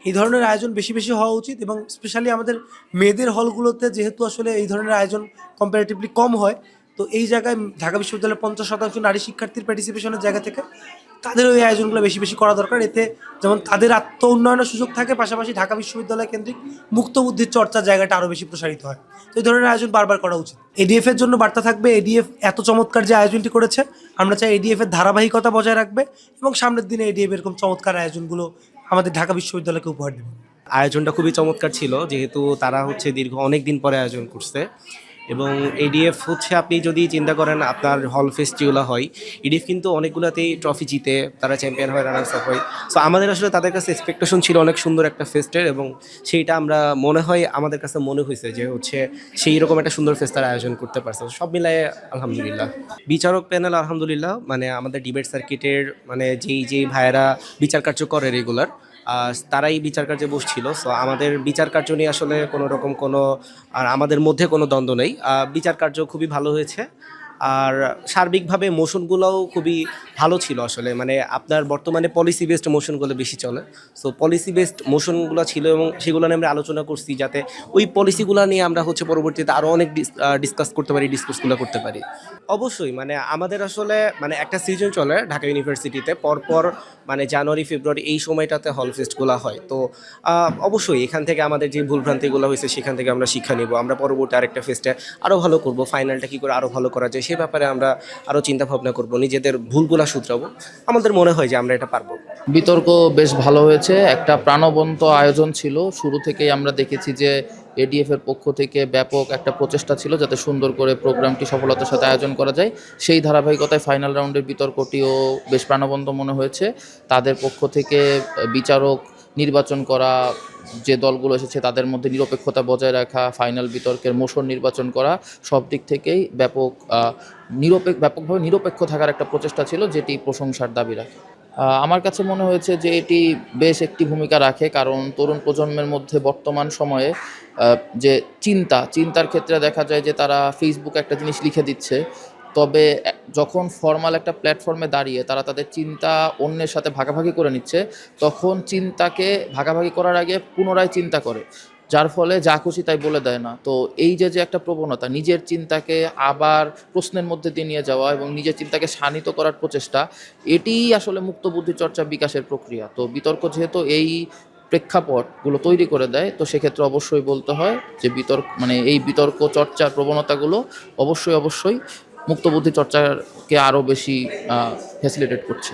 এই ধরনের আয়োজন বেশি বেশি হওয়া উচিত এবং স্পেশালি আমাদের মেয়েদের হলগুলোতে যেহেতু আসলে এই ধরনের আয়োজন কম্পারেটিভলি কম হয়, তো এই জায়গায় ঢাকা বিশ্ববিদ্যালয়ের 50% নারী শিক্ষার্থীর পার্টিসিপেশনের জায়গা থেকে তাদের ওই আয়োজনগুলো বেশি বেশি করা দরকার। এতে যেমন তাদের আত্ম উন্নয়নের সুযোগ থাকে, পাশাপাশি ঢাকা বিশ্ববিদ্যালয় কেন্দ্রিক মুক্ত বুদ্ধির চর্চার জায়গাটা আরও বেশি প্রসারিত হয়। তো এই ধরনের আয়োজন বারবার করা উচিত। এডিএফ এর জন্য বার্তা থাকবে, এডিএফ এত চমৎকার যে আয়োজনটি করেছে, আমরা চাই এডিএফ এর ধারাবাহিকতা বজায় রাখবে এবং সামনের দিনে এডিএফ এরকম চমৎকার আয়োজনগুলো আমাদের ঢাকা বিশ্ববিদ্যালয়কে উপহার দেবে। আয়োজনটা খুবই চমৎকার ছিল, যেহেতু তারা দীর্ঘ অনেক দিন পরে আয়োজন করছে এবং এডিএফ আপনি যদি চিন্তা করেন আপনার হল ফেস্ট যেগুলো হয়, এডিএফ কিন্তু অনেকগুলোতেই ট্রফি জিতে, তারা চ্যাম্পিয়ন হয়, রানার্স আপ হয়। সো আমাদের আসলে তাদের কাছে এক্সপেকটেশন ছিল অনেক সুন্দর একটা ফেস্টের এবং সেইটা আমরা মনে হয় আমাদের কাছে মনে হয়েছে যে সেই রকম একটা সুন্দর ফেস্ট তারা আয়োজন করতে পারছে। সব মিলায়ে আলহামদুলিল্লাহ। বিচারক প্যানেল আলহামদুলিল্লাহ, মানে আমাদের ডিবেট সার্কিটের মানে যেই ভাইয়েরা বিচার কার্য করে রেগুলার, তারাই বিচার কার্যে বসছিল। সো আমাদের বিচার কার্য নিয়ে আসলে কোনো রকম আর আমাদের মধ্যে কোনো দ্বন্দ্ব নেই। বিচার কার্য খুবই ভালো হয়েছে আর সার্বিকভাবে মোশনগুলোও খুবই ভালো ছিল। আসলে মানে আপনার বর্তমানে পলিসি বেসড মোশনগুলো বেশি চলে, সো পলিসি বেসড মোশনগুলো ছিল এবং সেগুলো নিয়ে আমরা আলোচনা করছি যাতে ওই পলিসিগুলো নিয়ে আমরা পরবর্তীতে আরও অনেক ডিসকাস করতে পারি, ডিসকাসগুলো করতে পারি। অবশ্যই মানে আমাদের আসলে মানে একটা সিজন চলে ঢাকা ইউনিভার্সিটিতে, পরপর মানে জানুয়ারি ফেব্রুয়ারি এই সময়টাতে হল ফেস্টগুলো হয়। তো অবশ্যই এখান থেকে আমাদের যে ভুলভ্রান্তিগুলো হয়েছে সেখান থেকে আমরা শিক্ষা নেব, আমরা পরবর্তী আরেকটা ফেস্টে আরও ভালো করব, ফাইনালটা কী করে আরও ভালো করা যায় সে ব্যাপারে আমরা আরও চিন্তা ভাবনা করব, নিজেদের ভুলগুলো শুধরাবো। আমাদের মনে হয় যে আমরা এটা পারবো। বিতর্ক বেশ ভালো হয়েছে, একটা প্রাণবন্ত আয়োজন ছিল। শুরু থেকেই আমরা দেখেছি যে এডিএফ এর পক্ষ থেকে ব্যাপক একটা প্রচেষ্টা ছিল যাতে সুন্দর করে প্রোগ্রামটি সফলতার সাথে আয়োজন করা যায়। সেই ধারাবাহিকতায় ফাইনাল রাউন্ডের বিতর্কটিও বেশ প্রাণবন্ত মনে হয়েছে। তাদের পক্ষ থেকে বিচারক নির্বাচন করা, যে দলগুলো এসেছে তাদের মধ্যে নিরপেক্ষতা বজায় রাখা, ফাইনাল বিতর্কের মোশন নির্বাচন করা, সব দিক থেকেই ব্যাপকভাবে নিরপেক্ষ থাকার একটা প্রচেষ্টা ছিল, যেটি প্রশংসার দাবি রাখে। আমার কাছে মনে হয়েছে যে এটি বেশ একটি ভূমিকা রাখে, কারণ তরুণ প্রজন্মের মধ্যে বর্তমান সময়ে যে চিন্তার ক্ষেত্রে দেখা যায় যে তারা ফেসবুকে একটা জিনিস লিখে দিচ্ছে, তবে যখন ফর্মাল একটা প্ল্যাটফর্মে দাঁড়িয়ে তারা তাদের চিন্তা অন্যের সাথে ভাগাভাগি করে নিচ্ছে, তখন চিন্তাকে ভাগাভাগি করার আগে পুনরায় চিন্তা করে, যার ফলে যা খুশি তাই বলে দেয় না। তো এই যে একটা প্রবণতা, নিজের চিন্তাকে আবার প্রশ্নের মধ্যে দিয়ে নিয়ে যাওয়া এবং নিজের চিন্তাকে শানিত করার প্রচেষ্টা, এটিই আসলে মুক্ত বুদ্ধি চর্চা বিকাশের প্রক্রিয়া। তো বিতর্ক যেহেতু এই প্রেক্ষাপটগুলো তৈরি করে দেয়, তো সেক্ষেত্রে অবশ্যই বলতে হয় যে এই বিতর্ক চর্চার প্রবণতাগুলো অবশ্যই মুক্ত বুদ্ধি চর্চাকে আরও বেশি ফ্যাসিলিটেট করছে।